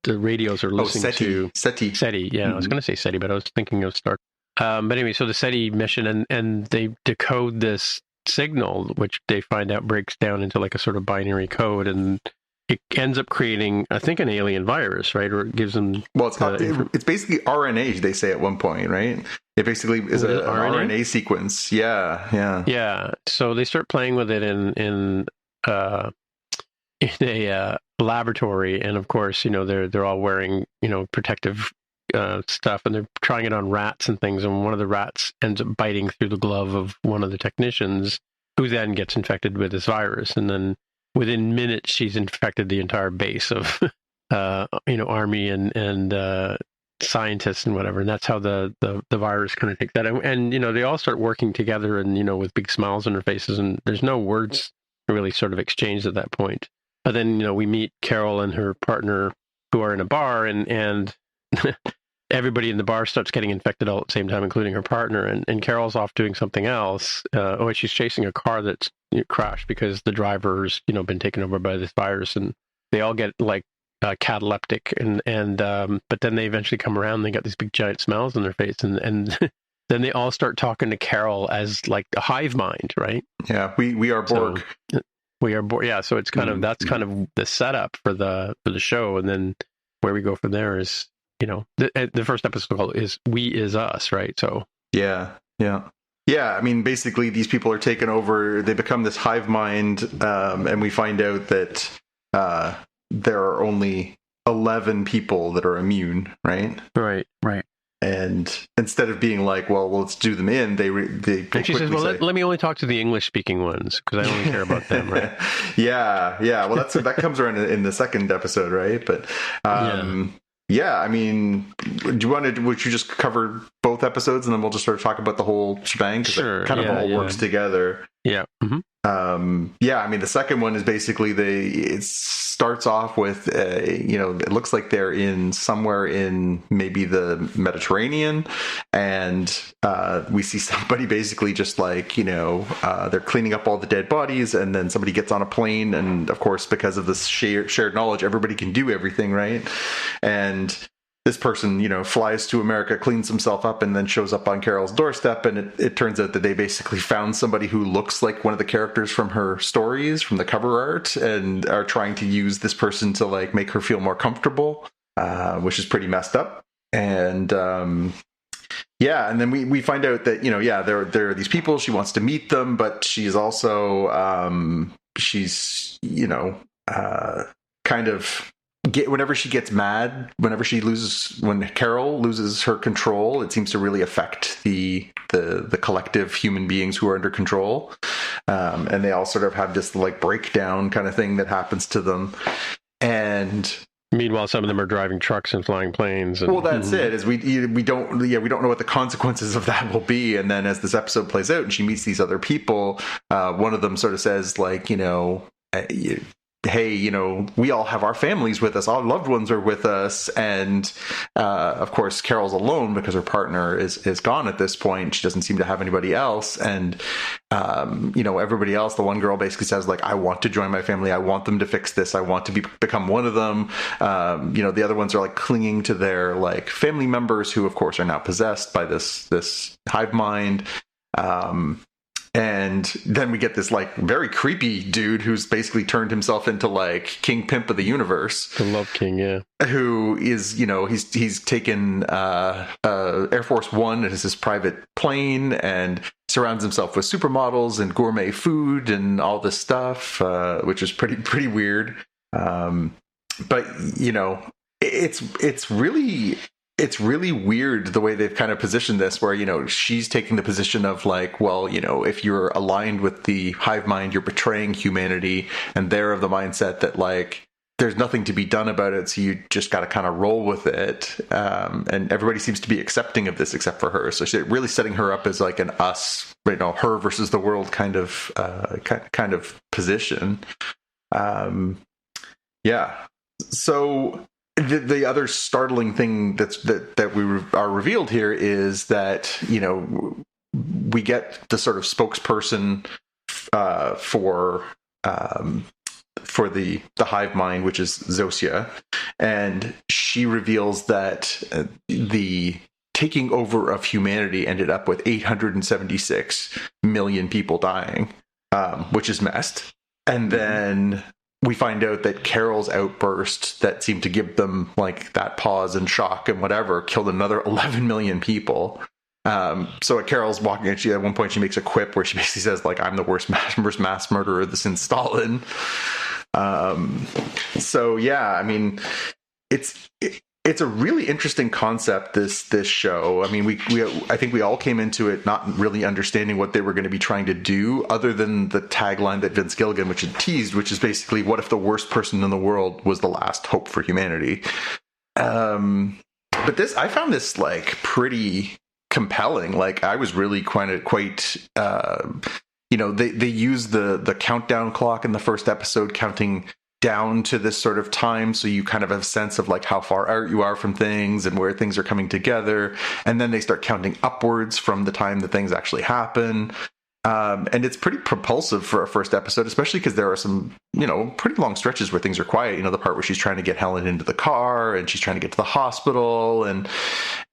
radios are listening to SETI. Yeah, I was going to say SETI, but I was thinking of Star. But anyway, so the SETI mission, and they decode this signal, which they find out breaks down into like a sort of binary code, and it ends up creating, I think, an alien virus, right? Or it gives them... Well, it's basically RNA, they say at one point, right? It basically is an RNA sequence. Yeah. Yeah. So they start playing with it in a laboratory, and of course, they're all wearing, protective stuff, and they're trying it on rats and things, and one of the rats ends up biting through the glove of one of the technicians, who then gets infected with this virus, and then within minutes, she's infected the entire base of, army and scientists and whatever. And that's how the virus kind of takes that. And, they all start working together and, with big smiles on their faces. And there's no words really sort of exchanged at that point. But then, we meet Carol and her partner who are in a bar, and everybody in the bar starts getting infected all at the same time, including her partner. And Carol's off doing something else. She's chasing a car that's crashed because the driver's, been taken over by this virus, and they all get like cataleptic, and but then they eventually come around. And they got these big giant smiles on their face, and then they all start talking to Carol as like a hive mind, right? Yeah, we are Borg. So, we are Borg. Yeah, so it's kind of that's kind of the setup for the show, and then where we go from there is the first episode is "We Is Us," right? So yeah. I mean, basically, these people are taken over. They become this hive mind, and we find out that there are only 11 people that are immune, right? Right. And instead of being like, well, let's do them in, they and she says, well, let me only talk to the English-speaking ones because I only care about them, right? Yeah. Well, that comes around in the second episode, right? But yeah, I mean, would you just cover both episodes and then we'll just sort of talk about the whole shebang? Sure. It kind of all works together. Yeah. Mm-hmm. I mean, the second one is basically it starts off with, it looks like they're somewhere in maybe the Mediterranean, and we see somebody basically just like, they're cleaning up all the dead bodies, and then somebody gets on a plane, and of course, because of this shared knowledge, everybody can do everything, right? And this person, flies to America, cleans himself up, and then shows up on Carol's doorstep. And it turns out that they basically found somebody who looks like one of the characters from her stories, from the cover art, and are trying to use this person to like make her feel more comfortable, which is pretty messed up. And and then we find out that there are these people. She wants to meet them, but she's also kind of. Whenever she gets mad, when Carol loses her control, it seems to really affect the collective human beings who are under control, and they all sort of have this like breakdown kind of thing that happens to them. And meanwhile, some of them are driving trucks and flying planes. And, well, that's it. Is we don't know what the consequences of that will be. And then as this episode plays out, and she meets these other people, one of them sort of says like, hey, we all have our families with us. Our loved ones are with us. And, of course, Carol's alone because her partner is gone at this point. She doesn't seem to have anybody else. And, everybody else, the one girl basically says, like, I want to join my family. I want them to fix this. I want to become one of them. The other ones are like clinging to their like family members who, of course, are now possessed by this hive mind. And then we get this like very creepy dude who's basically turned himself into like King Pimp of the universe. The Love King, yeah. Who is, he's taken Air Force One as his private plane and surrounds himself with supermodels and gourmet food and all this stuff, which is pretty weird. But it's really weird the way they've kind of positioned this where, she's taking the position of like, well, if you're aligned with the hive mind, you're betraying humanity, and they're of the mindset that like, there's nothing to be done about it. So you just got to kind of roll with it. And everybody seems to be accepting of this except for her. So she's really setting her up as like an us, her versus the world kind of position. So the other startling thing that we are revealed here is that we get the sort of spokesperson for the hive mind, which is Zosia, and she reveals that the taking over of humanity ended up with 876 million people dying, which is messed. And then we find out that Carol's outburst that seemed to give them like that pause and shock and whatever killed another 11 million people. So at Carol's walking, and at one point she makes a quip where she basically says like, I'm the worst mass murderer since Stalin. So yeah, I mean, it's a really interesting concept, this show. I mean, I think we all came into it not really understanding what they were going to be trying to do, other than the tagline that Vince Gilligan, which had teased, which is basically, what if the worst person in the world was the last hope for humanity? But I found this like pretty compelling. Like, I was really quite they use the countdown clock in the first episode, counting down to this sort of time, so you kind of have a sense of like how far out you are from things and where things are coming together, and then they start counting upwards from the time that things actually happen, and it's pretty propulsive for a first episode, especially because there are some pretty long stretches where things are quiet. The part where she's trying to get Helen into the car and she's trying to get to the hospital, and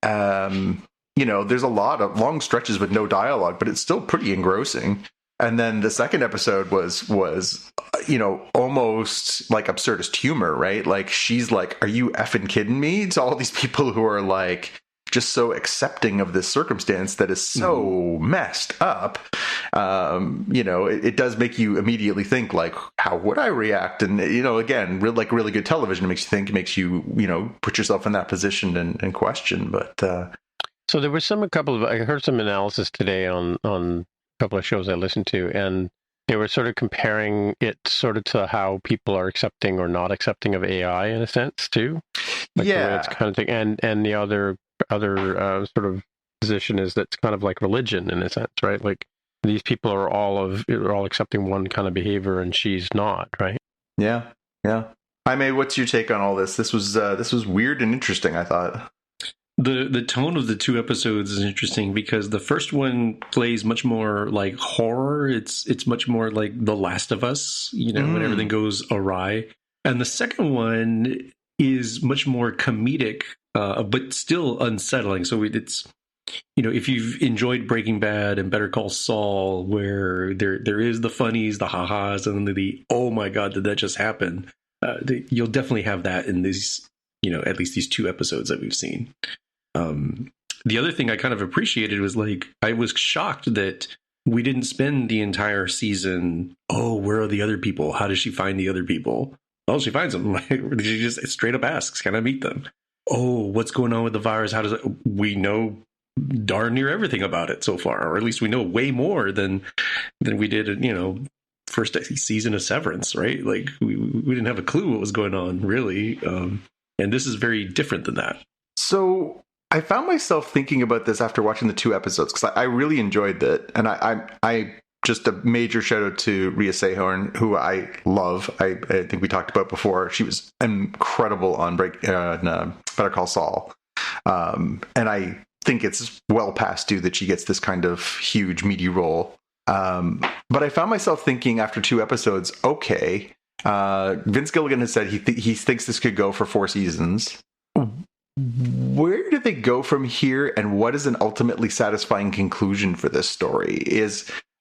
there's a lot of long stretches with no dialogue, but it's still pretty engrossing. And then the second episode was almost like absurdist humor, right? Like she's like, are you effing kidding me? To all these people who are like just so accepting of this circumstance that is so messed up. It does make you immediately think like, how would I react? And, again, really good television makes you think, it makes you, put yourself in that position and question. But so there was I heard some analysis today on a couple of shows I listened to, and they were sort of comparing it sort of to how people are accepting or not accepting of AI in a sense too. Like the way it's kind of thing. And the other sort of position is that's kind of like religion in a sense, right? Like these people are all accepting one kind of behavior and she's not, right? Yeah. Jaime, what's your take on all this? This was weird and interesting, I thought. The tone of the two episodes is interesting because the first one plays much more like horror. It's much more like The Last of Us, when everything goes awry. And the second one is much more comedic, but still unsettling. So it's, if you've enjoyed Breaking Bad and Better Call Saul, where there is the funnies, the ha-has, and then the, oh my God, did that just happen? You'll definitely have that in these, at least these two episodes that we've seen. The other thing I kind of appreciated was like, I was shocked that we didn't spend the entire season, oh, where are the other people? How does she find the other people? Oh, she finds them. She just straight up asks, can I meet them? Oh, what's going on with the virus? How does it? We know darn near everything about it so far, or at least we know way more than we did, first season of Severance, right? Like we didn't have a clue what was going on, really. And this is very different than that. So I found myself thinking about this after watching the two episodes because I really enjoyed it, and I just a major shout out to Rhea Seehorn, who I love. I think we talked about before. She was incredible on Better Call Saul, and I think it's well past due that she gets this kind of huge meaty role. But I found myself thinking after two episodes, okay, Vince Gilligan has said he thinks this could go for 4 seasons. Where do they go from here, and what is an ultimately satisfying conclusion for this story?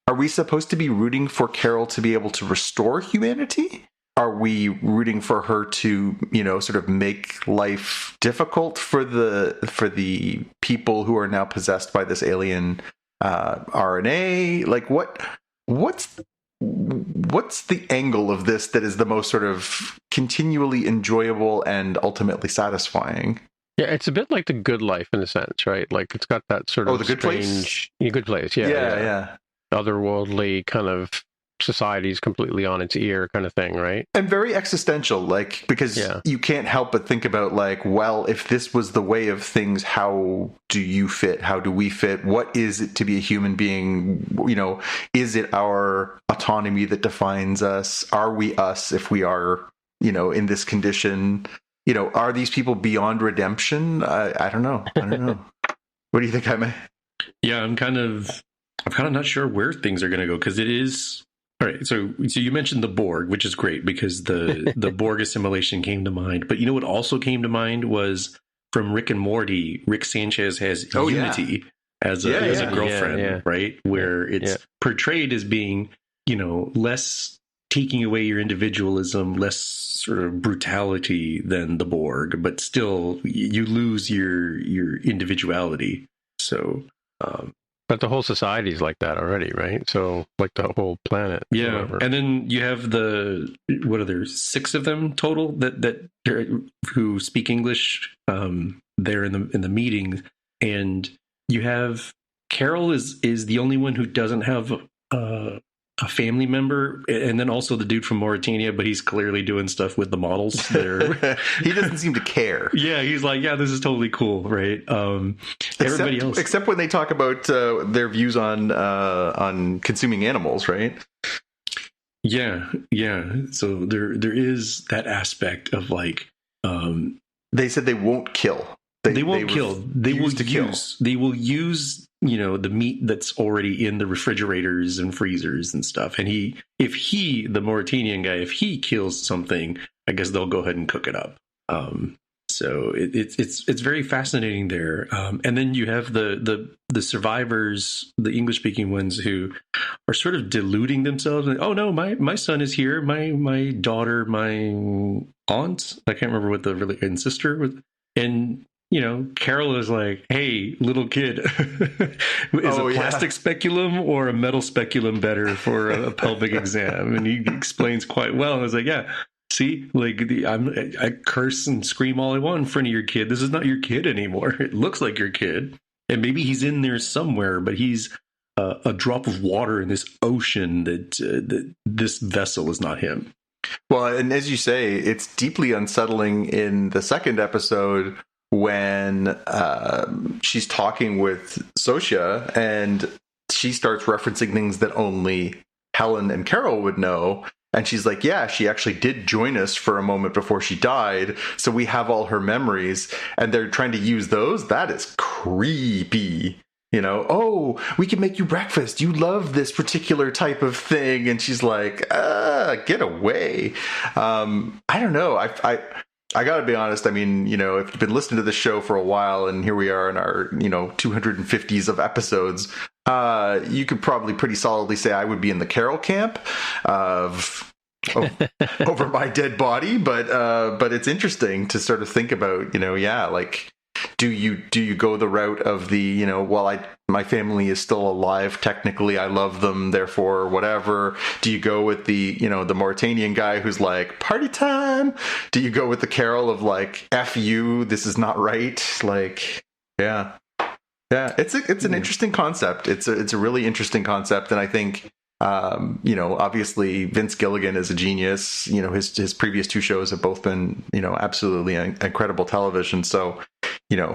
Are we supposed to be rooting for Carol to be able to restore humanity? Are we rooting for her to, sort of make life difficult for the people who are now possessed by this alien RNA? Like what's the angle of this that is the most sort of continually enjoyable and ultimately satisfying? Yeah, it's a bit like The Good Life in a sense, right? Like it's got that sort of The Good Place? Good Place, yeah. Otherworldly kind of society's completely on its ear kind of thing, right? And very existential, like, because you can't help but think about, like, well, if this was the way of things, how do you fit? How do we fit? What is it to be a human being? Is it our autonomy that defines us? Are we us if we are, in this condition? Are these people beyond redemption? I don't know. What do you think, Jaime? Yeah, I'm kind of not sure where things are going to go because it is. All right, so you mentioned the Borg, which is great because the Borg assimilation came to mind. But what also came to mind was from Rick and Morty. Rick Sanchez has Unity as a girlfriend, right? Where it's portrayed as being, less taking away your individualism, less sort of brutality than the Borg, but still you lose your individuality. So. But the whole society is like that already, right? So, like the whole planet. Yeah, whatever. And then you have what are there, 6 of them total that who speak English there in the meeting, and you have Carol is the only one who doesn't have a family member, and then also the dude from Mauritania, but he's clearly doing stuff with the models there. He doesn't seem to care. Yeah, he's like, this is totally cool, right? Everybody else, except when they talk about their views on consuming animals, right? Yeah. So there is that aspect of like, they said they won't kill. They won't kill. They will use the meat that's already in the refrigerators and freezers and stuff. And the Mauritanian guy, if he kills something, I guess they'll go ahead and cook it up. So it's very fascinating there. And then you have the survivors, the English speaking ones, who are sort of deluding themselves. And, oh no, my son is here. My daughter, my aunt, I can't remember what and sister was. And Carol is like, hey, little kid, is a plastic speculum or a metal speculum better for a pelvic exam? And he explains quite well. I was like, yeah, see, like I curse and scream all I want in front of your kid. This is not your kid anymore. It looks like your kid. And maybe he's in there somewhere, but he's a drop of water in this ocean that this vessel is not him. Well, and as you say, it's deeply unsettling in the second episode when she's talking with Sosha and she starts referencing things that only Helen and Carol would know. And she's like, yeah, she actually did join us for a moment before she died. So we have all her memories and they're trying to use those. That is creepy. Oh, we can make you breakfast. You love this particular type of thing. And she's like, get away. I don't know. I got to be honest. I mean, if you've been listening to this show for a while and here we are in our, 250s of episodes, you could probably pretty solidly say I would be in the Carol camp of over my dead body. But it's interesting to sort of think about, like, do you go the route of the, my family is still alive, technically I love them, therefore whatever? Do you go with the, the Mauritanian guy who's like, party time? Do you go with the Carol of like, F you, this is not right? Like, yeah, it's an interesting concept. It's a really interesting concept. And I think, obviously Vince Gilligan is a genius. His previous two shows have both been, absolutely incredible television. So,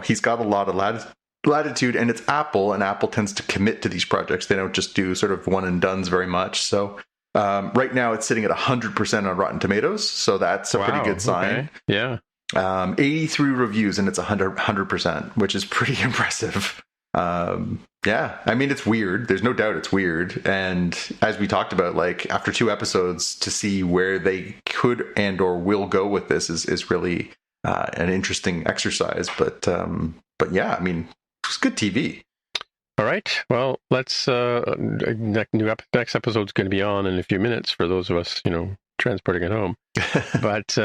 he's got a lot of latitude, and it's Apple, and Apple tends to commit to these projects. They don't just do sort of one and dones very much. So right now it's sitting at 100% on Rotten Tomatoes. So that's a pretty good sign. Okay. Yeah. 83 reviews, and it's 100%, which is pretty impressive. Yeah, I mean, it's weird. There's no doubt it's weird. And as we talked about, like, after 2 episodes, to see where they could and or will go with this is really an interesting exercise. But yeah, I mean, it's good TV. All right. Well, let's next episode's going to be on in a few minutes for those of us, transporting it home. But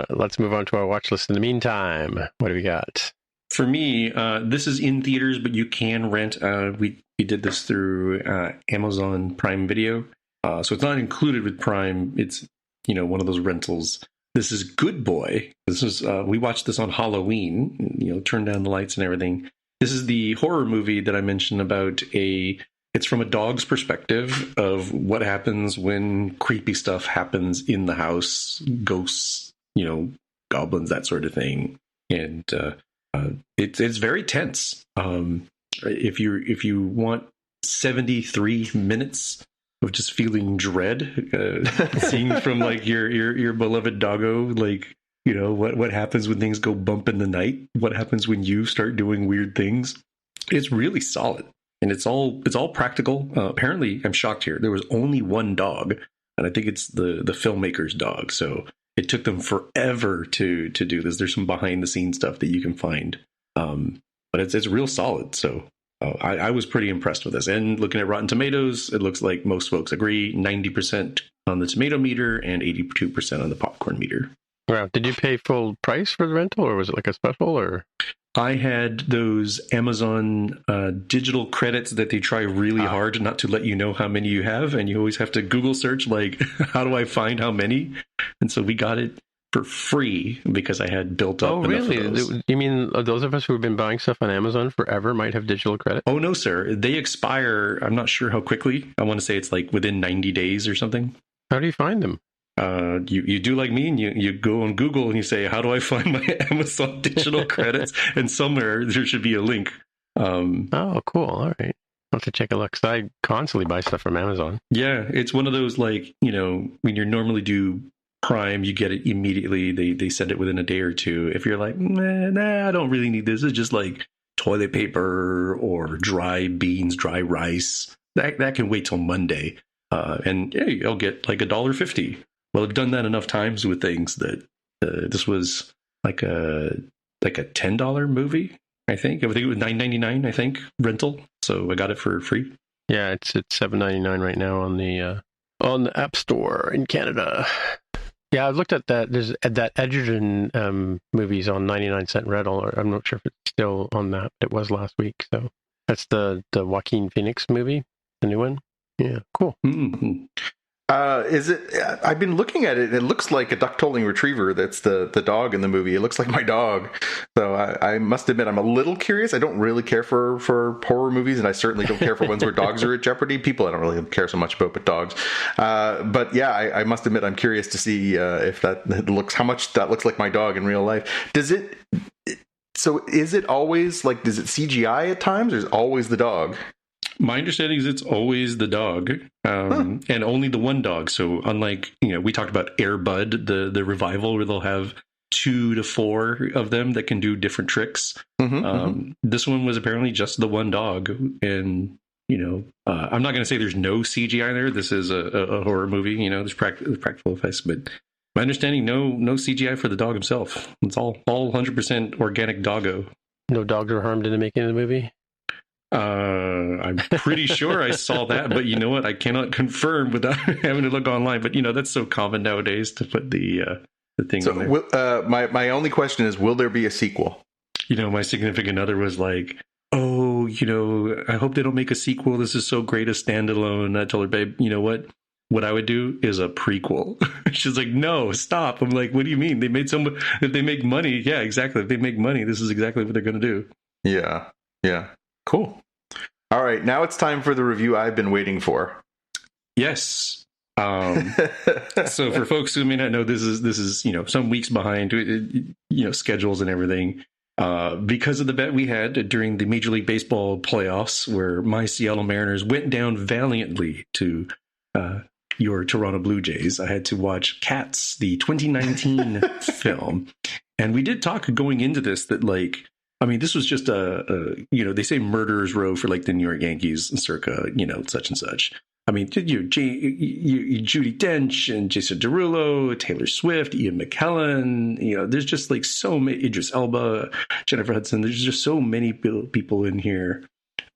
let's move on to our watch list in the meantime. What do we got? For me, this is in theaters, but you can rent. We did this through Amazon Prime Video. So it's not included with Prime. It's, one of those rentals. This is Good Boy. This is we watched this on Halloween, turned down the lights and everything. This is the horror movie that I mentioned about it's from a dog's perspective of what happens when creepy stuff happens in the house, ghosts, goblins, that sort of thing. And it's very tense. If you want 73 minutes of just feeling dread, seeing from like your beloved doggo, like, what happens when things go bump in the night, what happens when you start doing weird things. It's really solid, and it's all practical. Apparently, I'm shocked here. There was only one dog, and I think it's the filmmaker's dog. So it took them forever to do this. There's some behind the scenes stuff that you can find, but it's real solid. So I was pretty impressed with this. And looking at Rotten Tomatoes, it looks like most folks agree, 90% on the tomato meter and 82% on the popcorn meter. Wow. Did you pay full price for the rental, or was it like a special? Or I had those Amazon digital credits that they try really hard not to let you know how many you have, and you always have to Google search, like, how do I find how many? And so we got it for free because I had built up. Oh, really? Enough of those. You mean those of us who have been buying stuff on Amazon forever might have digital credit? Oh, no, sir. They expire. I'm not sure how quickly. I want to say it's like within 90 days or something. How do you find them? You do like me, and you go on Google and you say, how do I find my Amazon digital credits? And somewhere there should be a link. Oh, cool. All right. I'll have to check a look, because I constantly buy stuff from Amazon. Yeah, it's one of those, like, when you normally do Prime, you get it immediately. They send it within a day or two. If you're like, nah, I don't really need this. It's just like toilet paper or dry beans, dry rice. That can wait till Monday. And yeah, I'll get like $1.50. Well, I've done that enough times with things that this was like a like a $10 movie. I think it was $9.99. I think rental. So I got it for free. Yeah, it's $7.99 right now on the App Store in Canada. Yeah, I looked at that. There's that Edgerton movies on 99-cent rental. I'm not sure if it's still on that. It was last week. So that's the Joaquin Phoenix movie, the new one. Yeah, cool. Mm-hmm. Is it? I've been looking at it. It looks like a duck-tolling retriever. That's the dog in the movie. It looks like my dog. So I must admit, I'm a little curious. I don't really care for horror movies, and I certainly don't care for ones where dogs are at jeopardy. People I don't really care so much about, but dogs. But yeah, I must admit, I'm curious to see if how much that looks like my dog in real life. Does it? So is it always like? Does it CGI at times, or is it always the dog? My understanding is it's always the dog, and only the one dog. So unlike, we talked about Air Bud, the revival where they'll have 2 to 4 of them that can do different tricks. This one was apparently just the one dog. And, I'm not going to say there's no CGI there. This is a horror movie, there's practical effects, but my understanding, no CGI for the dog himself. It's all 100% organic doggo. No dogs were harmed in the making of the movie? I'm pretty sure I saw that, but you know what? I cannot confirm without having to look online. But that's so common nowadays to put the thing on there. My only question is, will there be a sequel? My significant other was like, "Oh, I hope they don't make a sequel. This is so great a standalone." I told her, "Babe, you know what? What I would do is a prequel." She's like, "No, stop." I'm like, "What do you mean? They made if they make money, yeah, exactly. If they make money, this is exactly what they're going to do." Yeah. Cool. All right, now it's time for the review I've been waiting for. Yes. So for folks who may not know, this is some weeks behind, schedules and everything, because of the bet we had during the Major League Baseball playoffs, where my Seattle Mariners went down valiantly to your Toronto Blue Jays. I had to watch Cats, the 2019 film, and we did talk going into this that this was just they say murderer's row for like the New York Yankees circa, such and such. I mean, Judi Dench and Jason Derulo, Taylor Swift, Ian McKellen, there's just like so many, Idris Elba, Jennifer Hudson. There's just so many people in here.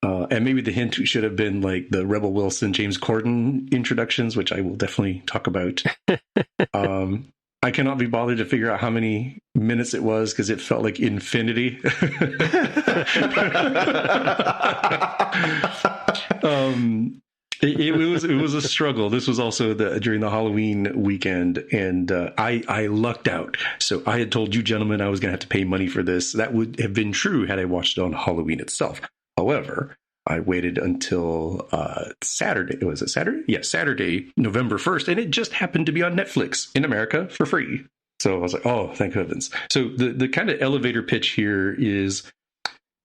And maybe the hint should have been like the Rebel Wilson, James Corden introductions, which I will definitely talk about. I cannot be bothered to figure out how many minutes it was because it felt like infinity. It was a struggle. This was also during the Halloween weekend, and I lucked out. So I had told you gentlemen I was going to have to pay money for this. That would have been true had I watched it on Halloween itself. However, I waited until Saturday. Was it Saturday? Yeah, Saturday, November 1st. And it just happened to be on Netflix in America for free. So I was like, oh, thank heavens. So the kind of elevator pitch here is,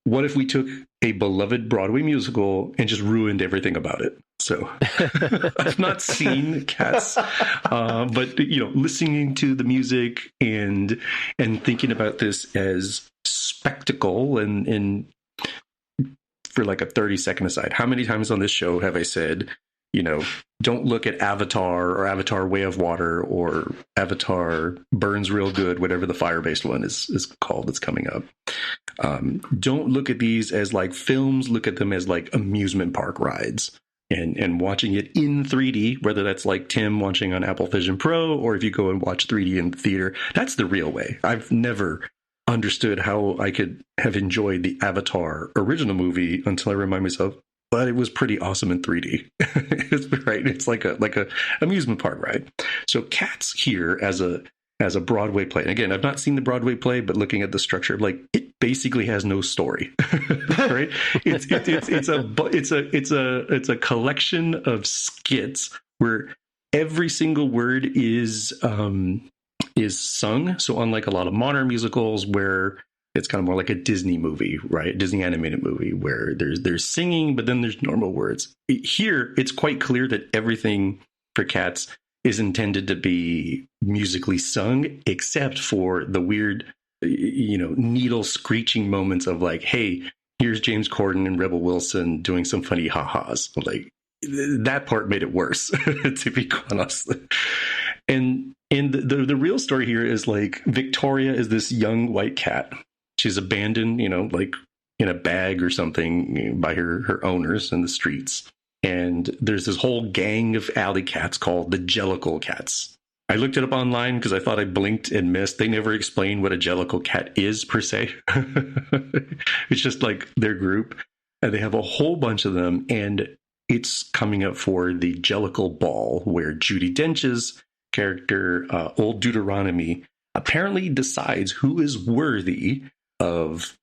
what if we took a beloved Broadway musical and just ruined everything about it? So I've not seen Cats, but, listening to the music and thinking about this as spectacle and for like a 30-second aside, how many times on this show have I said, don't look at Avatar or Avatar Way of Water or Avatar Burns Real Good, whatever the fire-based one is called that's coming up. Don't look at these as like films, look at them as like amusement park rides. And watching it in 3D, whether that's like Tim watching on Apple Vision Pro, or if you go and watch 3D in the theater, that's the real way. I've never understood how I could have enjoyed the Avatar original movie until I remind myself, but it was pretty awesome in 3D. It's like a amusement park ride. So Cats here as a Broadway play. And again, I've not seen the Broadway play, but looking at the structure, like it basically has no story, right? It's a collection of skits where every single word is sung. So unlike a lot of modern musicals where it's kind of more like a Disney movie, right? Disney animated movie where there's singing, but then there's normal words. Here, it's quite clear that everything for Cats is intended to be musically sung, except for the weird, needle screeching moments of like, hey, here's James Corden and Rebel Wilson doing some funny ha-has. Like, that part made it worse, to be honest. And the real story here is like Victoria is this young white cat. She's abandoned, like in a bag or something by her owners in the streets. And there's this whole gang of alley cats called the Jellicle cats. I looked it up online because I thought I blinked and missed. They never explain what a Jellicle cat is per se. It's just like their group. And they have a whole bunch of them. And it's coming up for the Jellicle Ball, where Judi Dench's character, Old Deuteronomy, apparently decides who is worthy of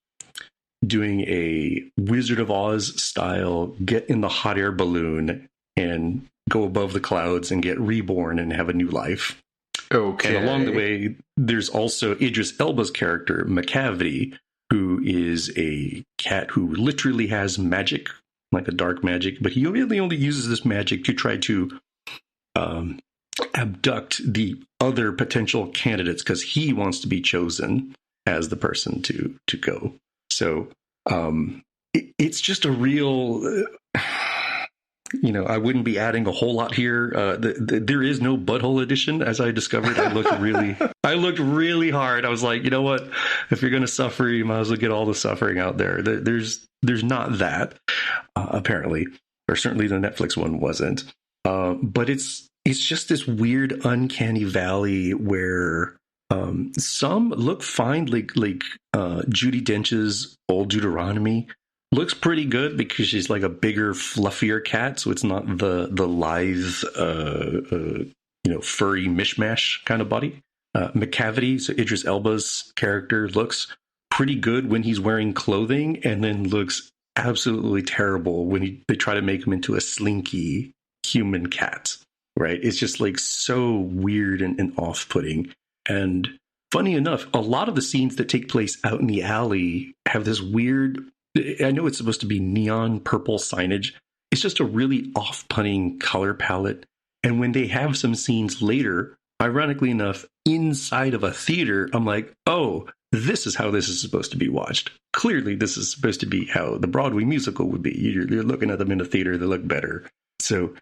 doing a Wizard of Oz style get in the hot air balloon and go above the clouds and get reborn and have a new life. Okay. And along the way, there's also Idris Elba's character, McCavity, who is a cat who literally has magic, like a dark magic, but he really only uses this magic to try to abduct the other potential candidates because he wants to be chosen as the person to go. So it's just a real, I wouldn't be adding a whole lot here. There is no butthole edition, as I discovered. I looked really hard. I was like, you know what? If you're going to suffer, you might as well get all the suffering out there. There's not that, apparently, or certainly the Netflix one wasn't. But it's just this weird, uncanny valley where some look fine, like Judi Dench's Old Deuteronomy looks pretty good because she's like a bigger, fluffier cat, so it's not the lithe, furry mishmash kind of body. McCavity, so Idris Elba's character, looks pretty good when he's wearing clothing, and then looks absolutely terrible when they try to make him into a slinky human cat. Right? It's just like so weird and off-putting. And funny enough, a lot of the scenes that take place out in the alley have this weird, I know it's supposed to be neon purple signage. It's just a really off-putting color palette. And when they have some scenes later, ironically enough, inside of a theater, I'm like, oh, this is how this is supposed to be watched. Clearly, this is supposed to be how the Broadway musical would be. You're looking at them in a theater, they look better. So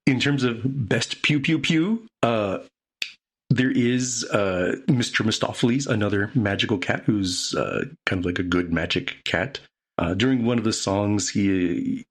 in terms of best pew pew pew, there is Mr. Mistopheles, another magical cat who's kind of like a good magic cat. During one of the songs, he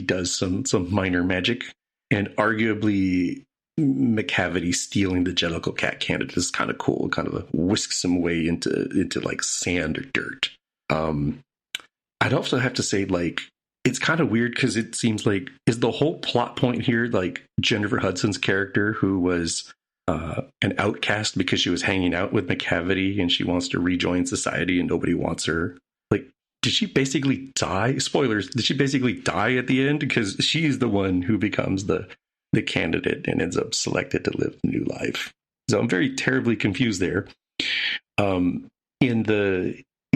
does some minor magic, and arguably McCavity stealing the Jellicle cat candidate is kind of cool. Kind of whisks him away into like sand or dirt. I'd also have to say, like, it's kind of weird because it seems like, is the whole plot point here like Jennifer Hudson's character, who was an outcast because she was hanging out with McCavity and she wants to rejoin society and nobody wants her? Like, did she basically die? Spoilers, did she basically die at the end? Because she's the one who becomes the candidate and ends up selected to live a new life. So I'm very terribly confused there. In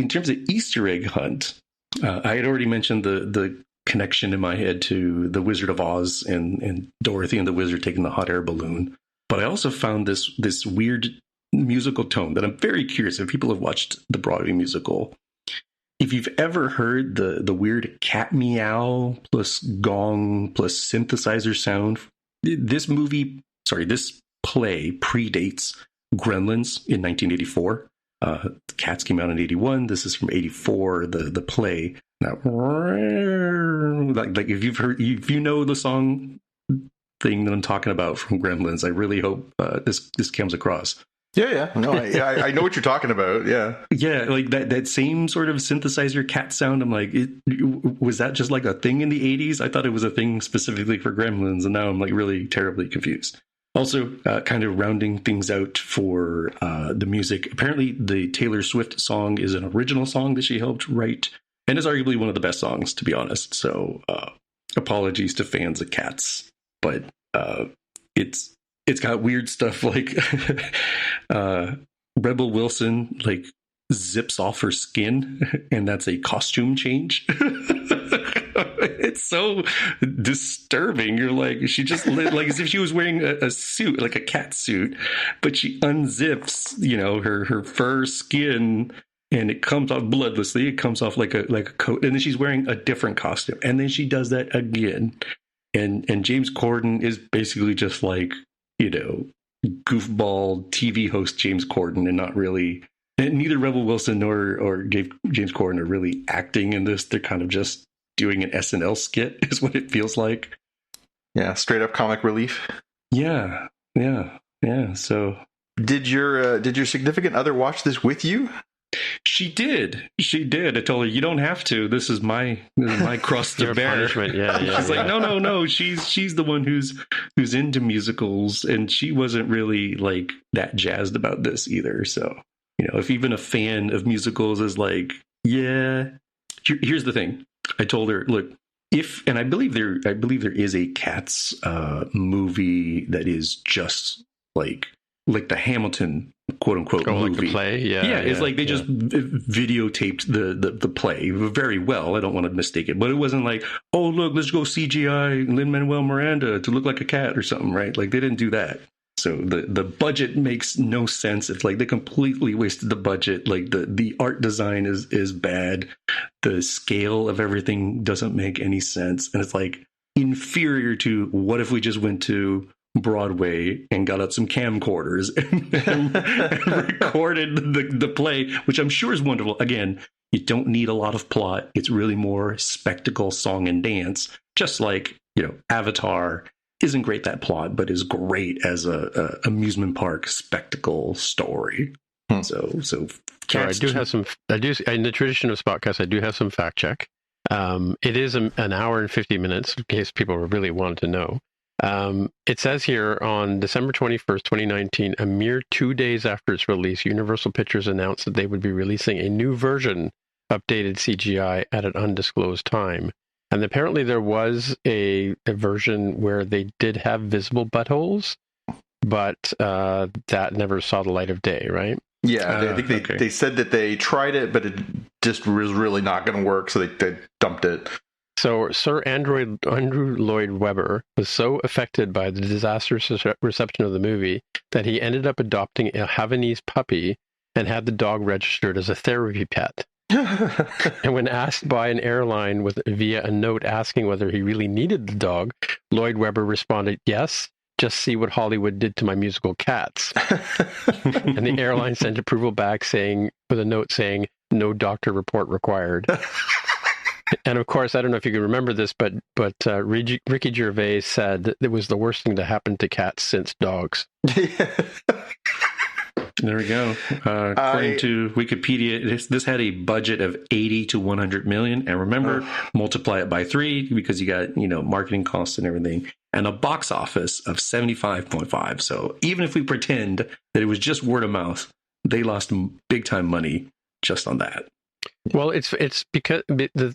terms of Easter egg hunt, I had already mentioned the connection in my head to the Wizard of Oz and Dorothy and the Wizard taking the hot air balloon. But I also found this weird musical tone that I'm very curious if people have watched the Broadway musical. If you've ever heard the weird cat meow plus gong plus synthesizer sound, this play predates Gremlins in 1984. Cats came out in 81. This is from 84. The play. Now, like if you know the song thing that I'm talking about from Gremlins, I really hope this comes across. Yeah. No, I know what you're talking about. Yeah. Yeah, like that same sort of synthesizer cat sound. I'm like, was that just like a thing in the 80s? I thought it was a thing specifically for Gremlins, and now I'm like really terribly confused. Also, kind of rounding things out for the music. Apparently, the Taylor Swift song is an original song that she helped write, and is arguably one of the best songs, to be honest. So, apologies to fans of Cats, but it's got weird stuff like Rebel Wilson like zips off her skin, and that's a costume change. It's so disturbing. You're like, she just like as if she was wearing a suit, like a cat suit, but she unzips, her fur skin, and it comes off bloodlessly. It comes off like a coat, and then she's wearing a different costume, and then she does that again. And James Corden is basically just like, goofball TV host James Corden, and not really And neither Rebel Wilson nor James Corden are really acting in this. They're kind of just doing an SNL skit, is what it feels like. Yeah, straight up comic relief. Yeah. So, did your significant other watch this with you? She did. I told her, you don't have to. This is my cross to bear. Punishment. Yeah. She's like, no. She's the one who's into musicals, and she wasn't really like that jazzed about this either. So, if even a fan of musicals is like, yeah. Here's the thing. I told her, look, and I believe there is a Cats movie that is just like the Hamilton quote unquote movie. Like the play, it's like they just videotaped the play very well. I don't want to mistake it, but it wasn't like, oh look, let's go CGI Lin-Manuel Miranda to look like a cat or something, right? Like they didn't do that. So the budget makes no sense. It's like they completely wasted the budget. Like the art design is bad. The scale of everything doesn't make any sense, and it's like inferior to what if we just went to Broadway and got out some camcorders and recorded the play, which I'm sure is wonderful. Again, you don't need a lot of plot. It's really more spectacle, song, and dance. Just like, Avatar isn't great that plot, but is great as a amusement park spectacle story. So I do have some. In the tradition of Spotcast, I do have some fact check. It is an hour and 50 minutes, in case people really wanted to know. It says here on December 21st, 2019, a mere 2 days after its release, Universal Pictures announced that they would be releasing a new version, updated CGI, at an undisclosed time. And apparently there was a version where they did have visible buttholes, but that never saw the light of day, right? Yeah, I think they said that they tried it, but it just was really not going to work, so they dumped it. So Sir Andrew Lloyd Webber was so affected by the disastrous reception of the movie that he ended up adopting a Havanese puppy and had the dog registered as a therapy pet. And when asked by an airline via a note asking whether he really needed the dog, Lloyd Webber responded, "Yes, just see what Hollywood did to my musical Cats." And the airline sent approval back with a note saying, "No doctor report required." And of course, I don't know if you can remember this, but Ricky Gervais said that it was the worst thing to happen to cats since dogs. There we go. According to Wikipedia, this had a budget of 80 to 100 million. And remember, multiply it by 3 because you got, marketing costs and everything. And a box office of 75.5. So even if we pretend that it was just word of mouth, they lost big time money just on that. Well, it's because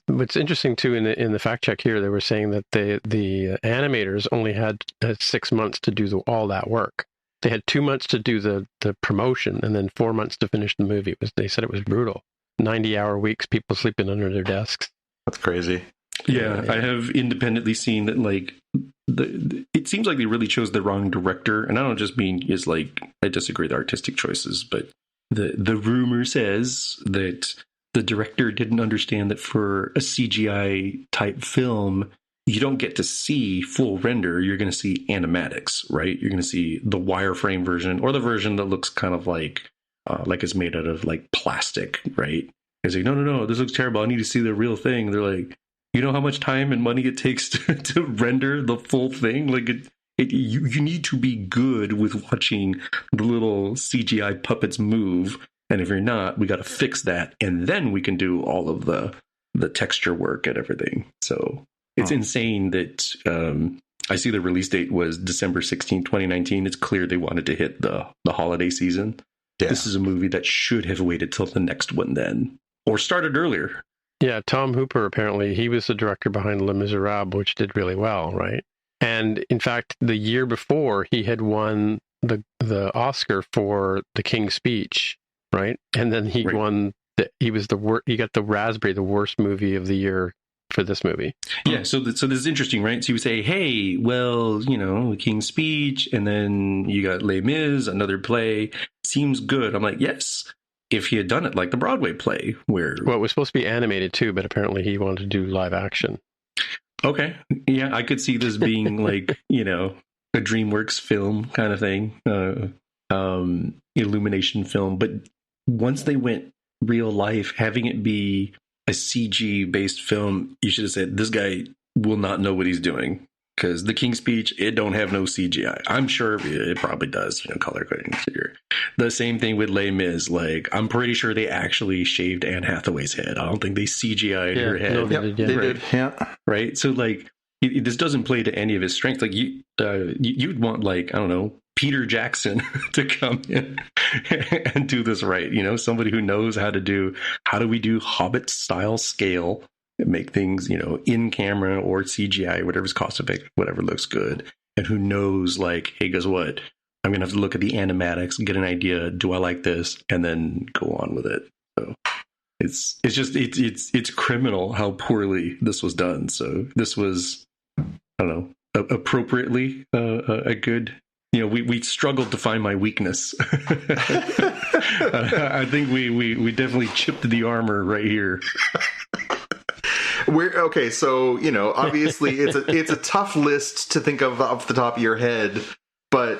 what's interesting too in the fact check here, they were saying that the animators only had 6 months to do all that work. They had 2 months to do the promotion and then 4 months to finish the movie. They said it was brutal. 90-hour weeks, people sleeping under their desks. That's crazy. Yeah, I have independently seen that. Like, it seems like they really chose the wrong director, and I don't just mean I disagree with artistic choices, but the rumor says that the director didn't understand that for a CGI type film, you don't get to see full render. You're going to see animatics, right? You're going to see the wireframe version or the version that looks kind of like it's made out of like plastic, right? He's like, no, this looks terrible. I need to see the real thing. They're like, you know how much time and money it takes to render the full thing? Like you need to be good with watching the little CGI puppets move. And if you're not, we got to fix that. And then we can do all of the texture work and everything. So it's insane that I see the release date was December 16, 2019. It's clear they wanted to hit the holiday season. Yeah. This is a movie that should have waited till the next one then. Or started earlier. Yeah, Tom Hooper, apparently, he was the director behind Les Miserables, which did really well, right? And in fact, the year before, he had won the Oscar for The King's Speech, right? And then he won, he got the Raspberry, the worst movie of the year for this movie. Yeah, so this is interesting, right? So you would say, hey, well, The King's Speech, and then you got Les Mis, another play, seems good. I'm like, yes, if he had done it like the Broadway play, where... Well, it was supposed to be animated too, but apparently he wanted to do live action. Okay. Yeah, I could see this being like, a DreamWorks film kind of thing, Illumination film, but once they went real life, having it be a CG based film, you should have said, this guy will not know what he's doing. Because the King's Speech, it don't have no CGI. I'm sure it probably does, color grading. The same thing with Les Mis. Like, I'm pretty sure they actually shaved Anne Hathaway's head. I don't think they CGI'd her head. No, they did. Yeah. Right? So, like, this doesn't play to any of his strengths. Like, you'd want, like, I don't know, Peter Jackson to come in and do this right. Somebody who knows how do we do Hobbit style scale, make things, in camera or CGI, whatever's cost effective, whatever looks good, and who knows, like, hey, guess what? I'm gonna have to look at the animatics, get an idea. Do I like this? And then go on with it. So it's criminal how poorly this was done. So this was, I don't know, appropriately a good. We struggled to find my weakness. I think we definitely chipped the armor right here. Okay, so obviously it's a tough list to think of off the top of your head, but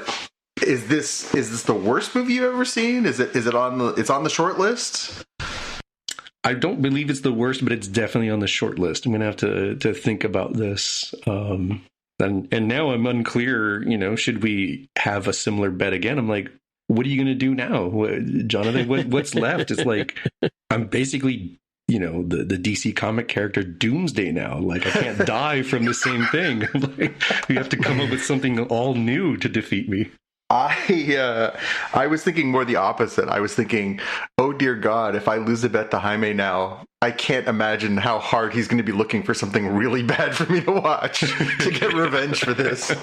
is this the worst movie you've ever seen? Is it on the short list? I don't believe it's the worst, but it's definitely on the short list. I'm gonna have to think about this. And now I'm unclear. Should we have a similar bet again? I'm like, what are you gonna do now, Jonathan? What's left? It's like I'm basically. The DC comic character Doomsday now. Like, I can't die from the same thing. Like, you have to come up with something all new to defeat me. I was thinking more the opposite. I was thinking, oh dear God, if I lose a bet to Jaime now, I can't imagine how hard he's going to be looking for something really bad for me to watch to get revenge for this.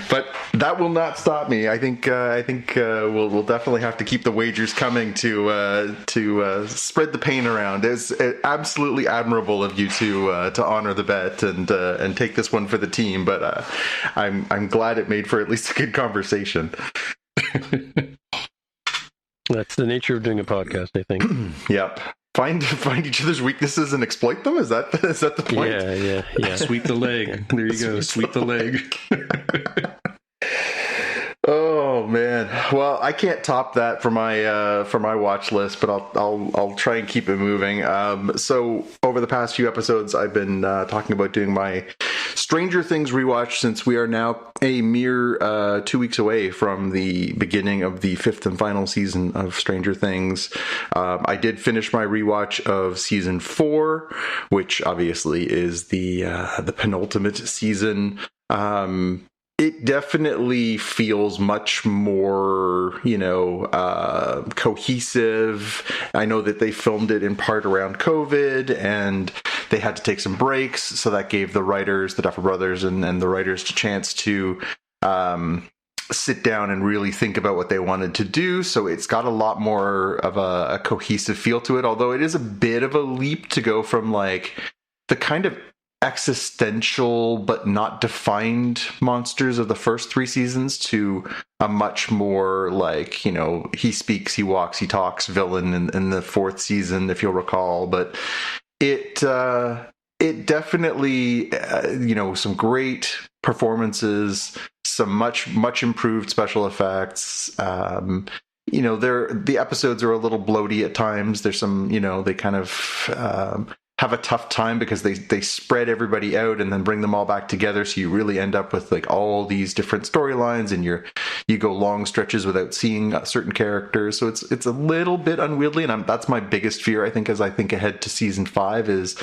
But that will not stop me. I think we'll definitely have to keep the wagers coming to spread the pain around. It's absolutely admirable of you to honor the bet and take this one for the team. But I'm glad it made for at least a good conversation. That's the nature of doing a podcast, I think. Yep. Find each other's weaknesses and exploit them? Is that the point? Yeah. Sweep the leg. There you go. Sweep the leg. Oh man. Well, I can't top that for my watch list, but I'll try and keep it moving. So over the past few episodes, I've been talking about doing my Stranger Things rewatch, since we are now a mere 2 weeks away from the beginning of the 5th and final season of Stranger Things. I did finish my rewatch of season 4, which obviously is the penultimate season. It definitely feels much more, cohesive. I know that they filmed it in part around COVID, and they had to take some breaks, so that gave the writers, the Duffer Brothers, and the writers a chance to sit down and really think about what they wanted to do. So it's got a lot more of a cohesive feel to it, although it is a bit of a leap to go from like the kind of existential but not defined monsters of the first 3 seasons to a much more like, he speaks, he walks, he talks villain in the 4th season, if you'll recall. But it definitely, some great performances, some much improved special effects. The episodes are a little bloaty at times. There's some, they kind of have a tough time because they spread everybody out and then bring them all back together, so you really end up with like all these different storylines, and you go long stretches without seeing certain characters. So it's a little bit unwieldy, and that's my biggest fear, I think, as I think ahead to season 5, is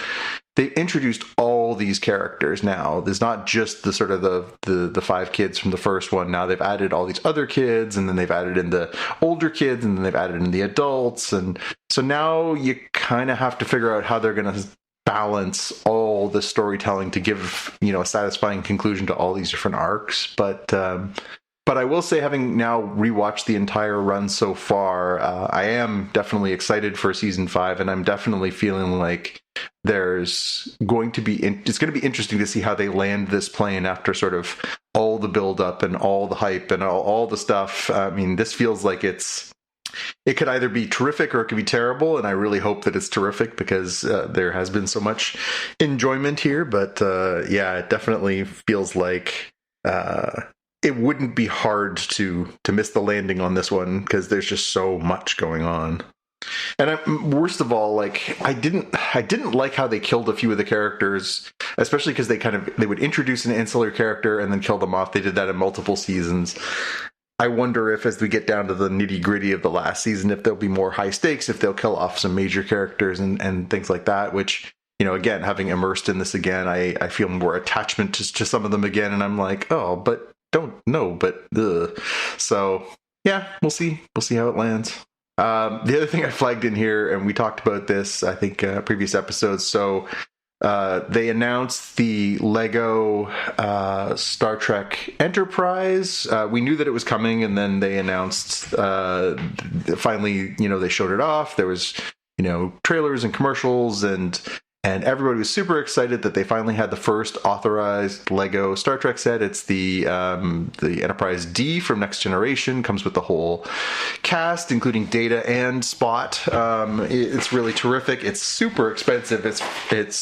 they've introduced all these characters now. There's not just the sort of the 5 kids from the first one. Now they've added all these other kids, and then they've added in the older kids, and then they've added in the adults. And so now you kind of have to figure out how they're going to balance all the storytelling to give, a satisfying conclusion to all these different arcs. But I will say, having now rewatched the entire run so far, I am definitely excited for season 5, and I'm definitely feeling like it's going to be interesting to see how they land this plane after sort of all the build up and all the hype and all the stuff. I mean, this feels like it could either be terrific or it could be terrible, and I really hope that it's terrific because there has been so much enjoyment here. But it definitely feels like it wouldn't be hard to miss the landing on this one because there's just so much going on. And worst of all, like I didn't like how they killed a few of the characters, especially because they would introduce an ancillary character and then kill them off. They did that in multiple seasons. I wonder if, as we get down to the nitty gritty of the last season, if there'll be more high stakes, if they'll kill off some major characters and things like that. Which, you know, again, having immersed in this again, I feel more attachment to some of them again, and I'm like, oh, but don't know, but ugh. So yeah, we'll see how it lands. The other thing I flagged in here, and we talked about this, I think, previous episodes. So they announced the Lego Star Trek Enterprise. We knew that it was coming, and then they announced finally, you know, they showed it off. There was, you know, trailers and commercials, and everybody was super excited that they finally had the first authorized Lego Star Trek set. It's the Enterprise D from Next Generation. Comes with the whole cast, including Data and Spot. It's really terrific. It's super expensive. It's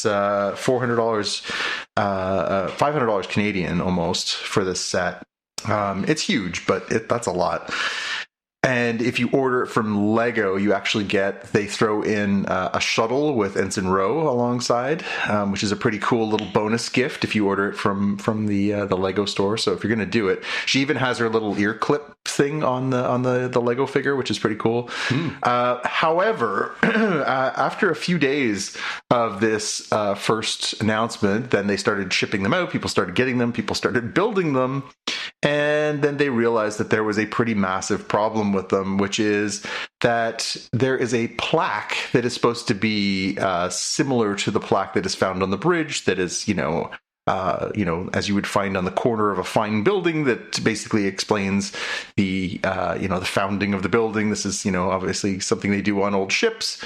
$400, $500 Canadian almost for this set. It's huge, but that's a lot. And if you order it from Lego, they throw in a shuttle with Ensign Ro alongside, which is a pretty cool little bonus gift if you order it from the Lego store. So if you're going to do it, she even has her little ear clip thing on the Lego figure, which is pretty cool. However, after a few days of this first announcement, then they started shipping them out. People started getting them. People started building them. And then they realized that there was a pretty massive problem with them, which is that there is a plaque that is supposed to be similar to the plaque that is found on the bridge. That is, as you would find on the corner of a fine building, that basically explains the founding of the building. This is, obviously something they do on old ships.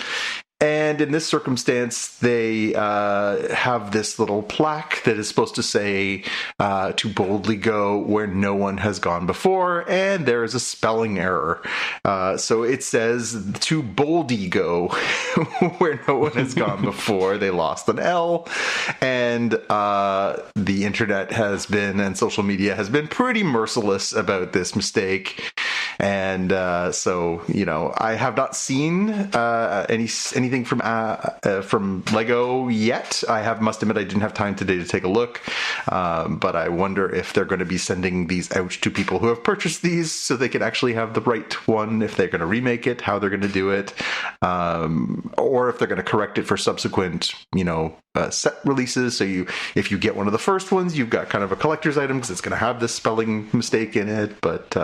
And in this circumstance, they have this little plaque that is supposed to say to boldly go where no one has gone before, and there is a spelling error. So it says to boldly go where no one has gone before. They lost an L, and the internet and social media has been pretty merciless about this mistake. And so, I have not seen anything from Lego yet. Must admit I didn't have time today to take a look, but I wonder if they're going to be sending these out to people who have purchased these so they can actually have the right one, if they're going to remake it, how they're going to do it, or if they're going to correct it for subsequent, set releases. So if you get one of the first ones, you've got kind of a collector's item because it's going to have this spelling mistake in it. But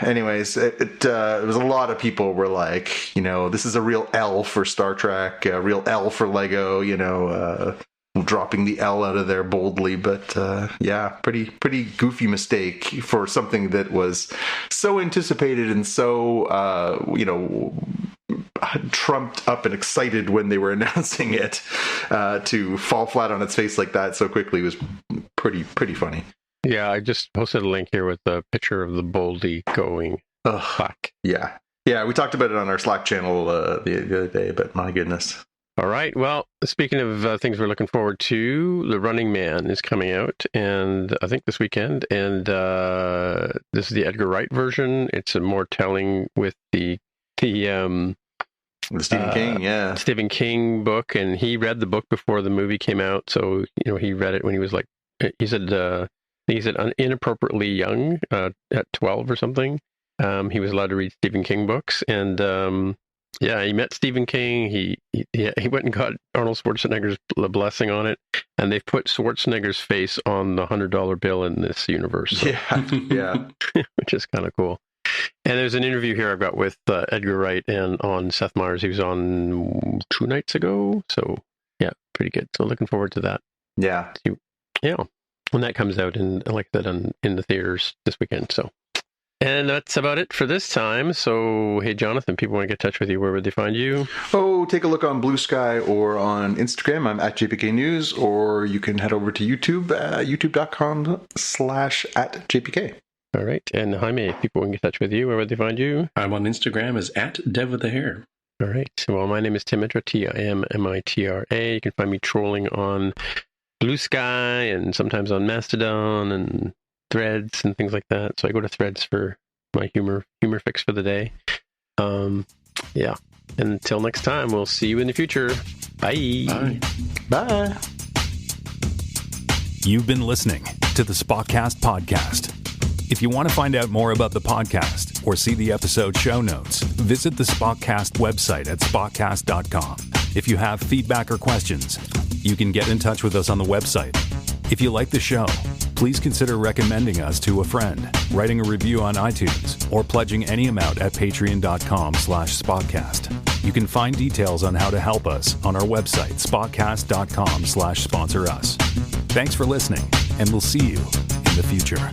anyways, it was a lot of people were like, this is a real L for Star Trek, a real L for Lego, dropping the L out of there boldly. But pretty goofy mistake for something that was so anticipated and so trumped up and excited when they were announcing it, to fall flat on its face like that so quickly was pretty funny. Yeah, I just posted a link here with a picture of the boldly going plaque. Yeah, we talked about it on our Slack channel the other day, but my goodness. All right. Well, speaking of things we're looking forward to, The Running Man is coming out, and I think this weekend. And this is the Edgar Wright version. It's a more telling with the Stephen King, Stephen King book, and he read the book before the movie came out. So he read it when he was like, he said inappropriately young, at 12 or something. He was allowed to read Stephen King books, and he met Stephen King. He went and got Arnold Schwarzenegger's blessing on it, and they've put Schwarzenegger's face on the $100 bill in this universe. So. Yeah, which is kind of cool. And there's an interview here I've got with Edgar Wright and on Seth Meyers. He was on 2 nights ago, so yeah, pretty good. So looking forward to that. Yeah, when that comes out, and like I said, in the theaters this weekend. So. And that's about it for this time. So, hey, Jonathan, people want to get in touch with you. Where would they find you? Oh, take a look on Blue Sky or on Instagram. I'm at JPK News, or you can head over to YouTube, youtube.com/@JPK. All right. And Jaime, if people want to get in touch with you, where would they find you? I'm on Instagram as @DevWithTheHair. All right. Well, my name is Timitra, Timmitra. You can find me trolling on Blue Sky and sometimes on Mastodon and Threads and things like that. So I go to Threads for my humor fix for the day. Yeah. Until next time, we'll see you in the future. Bye. Bye. Bye. You've been listening to the Spotcast podcast. If you want to find out more about the podcast or see the episode show notes, visit the Spotcast website at spotcast.com. If you have feedback or questions, you can get in touch with us on the website. If you like the show, please consider recommending us to a friend, writing a review on iTunes, or pledging any amount at patreon.com/spotcast. You can find details on how to help us on our website, spotcast.com/sponsor us. Thanks for listening, and we'll see you in the future.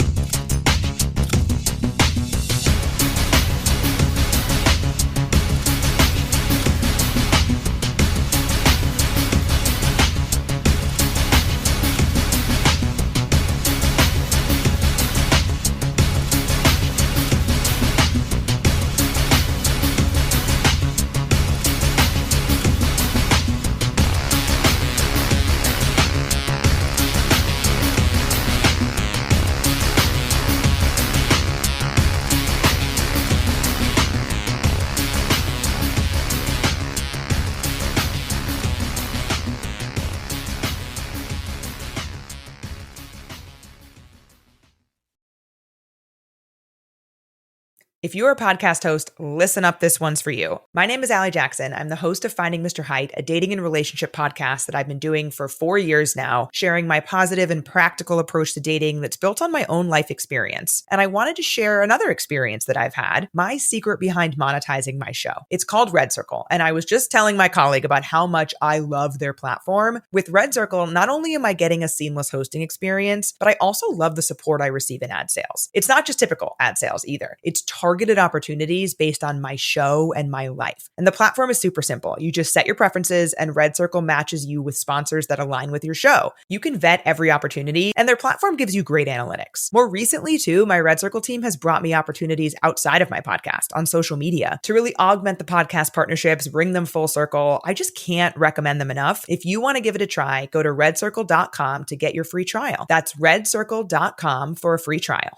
If you're a podcast host, listen up, this one's for you. My name is Allie Jackson. I'm the host of Finding Mr. Height, a dating and relationship podcast that I've been doing for 4 years now, sharing my positive and practical approach to dating that's built on my own life experience. And I wanted to share another experience that I've had, my secret behind monetizing my show. It's called Red Circle, and I was just telling my colleague about how much I love their platform. With Red Circle, not only am I getting a seamless hosting experience, but I also love the support I receive in ad sales. It's not just typical ad sales either. It's targeted opportunities based on my show and my life. And the platform is super simple. You just set your preferences and Red Circle matches you with sponsors that align with your show. You can vet every opportunity and their platform gives you great analytics. More recently too, my Red Circle team has brought me opportunities outside of my podcast on social media to really augment the podcast partnerships, bring them full circle. I just can't recommend them enough. If you want to give it a try, go to redcircle.com to get your free trial. That's redcircle.com for a free trial.